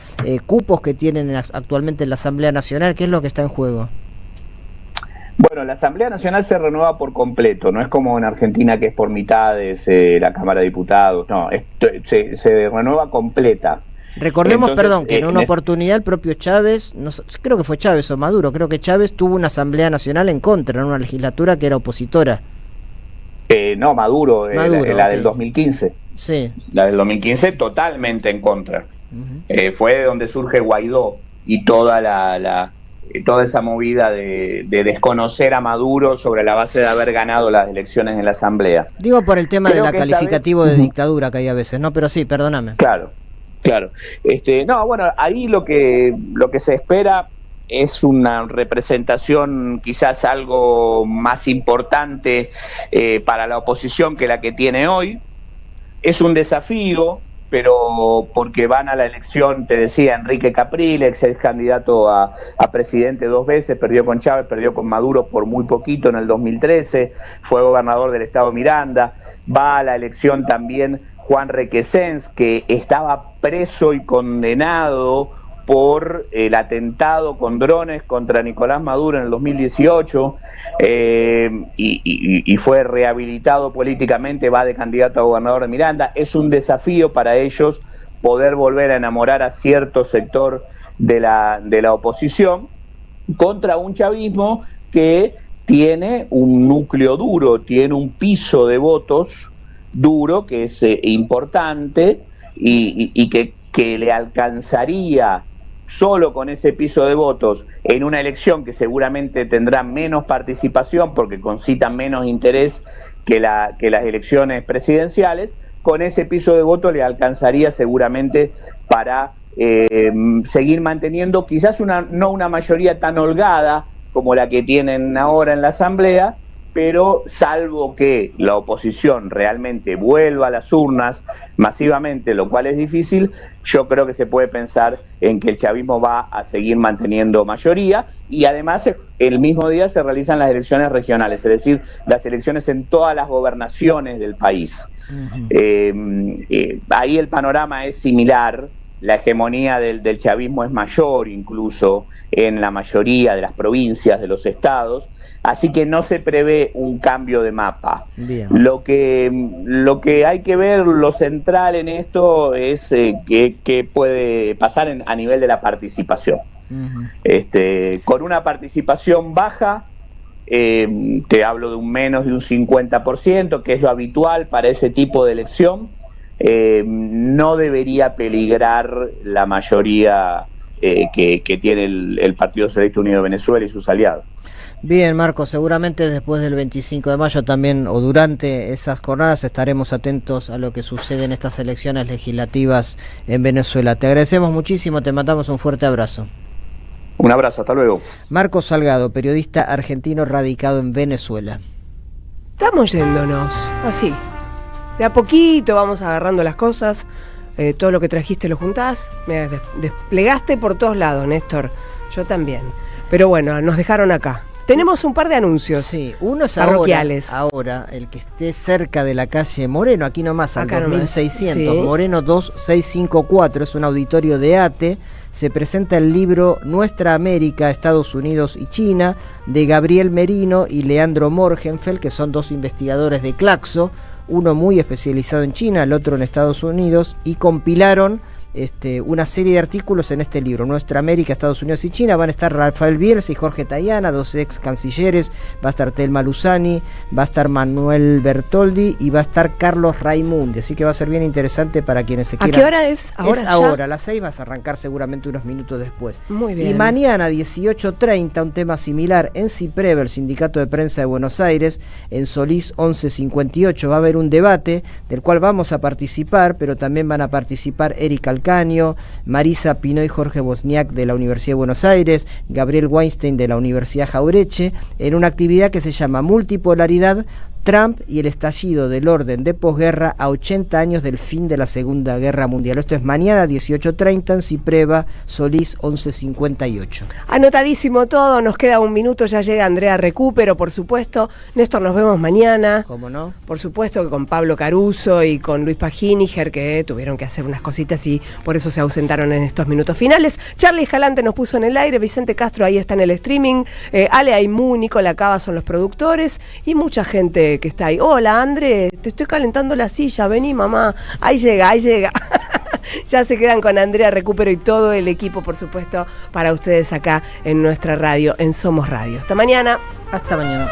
cupos que tienen actualmente en la Asamblea Nacional? ¿Qué es lo que está en juego? Bueno, la Asamblea Nacional se renueva por completo, no es como en Argentina que es por mitades la Cámara de Diputados, no, se renueva completa. Recordemos, que en una oportunidad el propio Chávez, creo que fue Chávez o Maduro, creo que Chávez tuvo una Asamblea Nacional en contra, en una legislatura que era opositora. No, Maduro, la del 2015. Sí. La del 2015 totalmente en contra. Fue de donde surge Guaidó y toda esa movida de desconocer a Maduro sobre la base de haber ganado las elecciones en la Asamblea. Digo por el tema de la calificativo de dictadura que hay a veces, ¿no? Pero sí, perdóname. Claro. No, bueno, ahí lo que se espera es una representación quizás algo más importante para la oposición que la que tiene hoy. Es un desafío, pero porque van a la elección, te decía, Enrique Capriles, ex candidato a presidente 2 veces, perdió con Chávez, perdió con Maduro por muy poquito en el 2013, fue gobernador del estado Miranda. Va a la elección también Juan Requesens, que estaba preso y condenado por el atentado con drones contra Nicolás Maduro en el 2018 y fue rehabilitado políticamente, va de candidato a gobernador de Miranda. Es un desafío para ellos poder volver a enamorar a cierto sector de la oposición contra un chavismo que tiene un núcleo duro, tiene un piso de votos duro que es importante y que le alcanzaría solo con ese piso de votos en una elección que seguramente tendrá menos participación porque concita menos interés que las elecciones presidenciales. Con ese piso de votos le alcanzaría seguramente para seguir manteniendo quizás no una mayoría tan holgada como la que tienen ahora en la Asamblea, pero salvo que la oposición realmente vuelva a las urnas masivamente, lo cual es difícil, yo creo que se puede pensar en que el chavismo va a seguir manteniendo mayoría, y además el mismo día se realizan las elecciones regionales, es decir, las elecciones en todas las gobernaciones del país. Ahí el panorama es similar. La hegemonía del chavismo es mayor incluso en la mayoría de las provincias, de los estados, así que no se prevé un cambio de mapa. Bien. Lo que hay que ver, lo central en esto es qué puede pasar a nivel de la participación. Con una participación baja, te hablo de un menos de un 50%, que es lo habitual para ese tipo de elección, no debería peligrar la mayoría que tiene el Partido Socialista Unido de Venezuela y sus aliados. Bien, Marco, seguramente después del 25 de mayo también o durante esas jornadas estaremos atentos a lo que sucede en estas elecciones legislativas en Venezuela. Te agradecemos muchísimo, te mandamos un fuerte abrazo. Un abrazo, hasta luego. Marco Salgado, periodista argentino radicado en Venezuela. Estamos yéndonos, así. De a poquito vamos agarrando las cosas, todo lo que trajiste lo juntás, me desplegaste por todos lados, Néstor, yo también. Pero bueno, nos dejaron acá. Tenemos un par de anuncios. Sí, uno es parroquiales. Ahora, el que esté cerca de la calle Moreno, aquí nomás, al 2600, sí. Moreno 2654, es un auditorio de ATE. Se presenta el libro Nuestra América, Estados Unidos y China, de Gabriel Merino y Leandro Morgenfeld, que son dos investigadores de Claxo, uno muy especializado en China, el otro en Estados Unidos, y compilaron una serie de artículos en este libro, Nuestra América, Estados Unidos y China. Van a estar Rafael Bielsa y Jorge Tayana, dos ex cancilleres, va a estar Telma Luzani, va a estar Manuel Bertoldi y va a estar Carlos Raimundi, así que va a ser bien interesante para quienes se quieran. ¿A qué hora es? ¿Ahora? Es ahora, a las 6, vas a arrancar seguramente unos minutos después. Muy bien. Y mañana 18:30, un tema similar en CIPREV, el Sindicato de Prensa de Buenos Aires, en Solís 1158, va a haber un debate del cual vamos a participar, pero también van a participar Erika Alcaño, Marisa Pinoy y Jorge Bosniak de la Universidad de Buenos Aires, Gabriel Weinstein de la Universidad Jaureche, en una actividad que se llama Multipolaridad, Trump y el estallido del orden de posguerra a 80 años del fin de la Segunda Guerra Mundial. Esto es mañana 18:30 en Cipreva, Solís 1158. Anotadísimo todo, nos queda un minuto, ya llega Andrea Recupero, por supuesto. Néstor, nos vemos mañana. ¿Cómo no? Por supuesto que con Pablo Caruso y con Luis Paginiger, que tuvieron que hacer unas cositas y por eso se ausentaron en estos minutos finales. Charlie Escalante nos puso en el aire, Vicente Castro ahí está en el streaming, Ale Aimú, Nicola Cava son los productores y mucha gente que está ahí. Hola, André, te estoy calentando la silla, vení mamá, ahí llega. Ya se quedan con Andrea Recupero y todo el equipo, por supuesto, para ustedes acá en nuestra radio, en Somos Radio. Hasta mañana. Hasta mañana.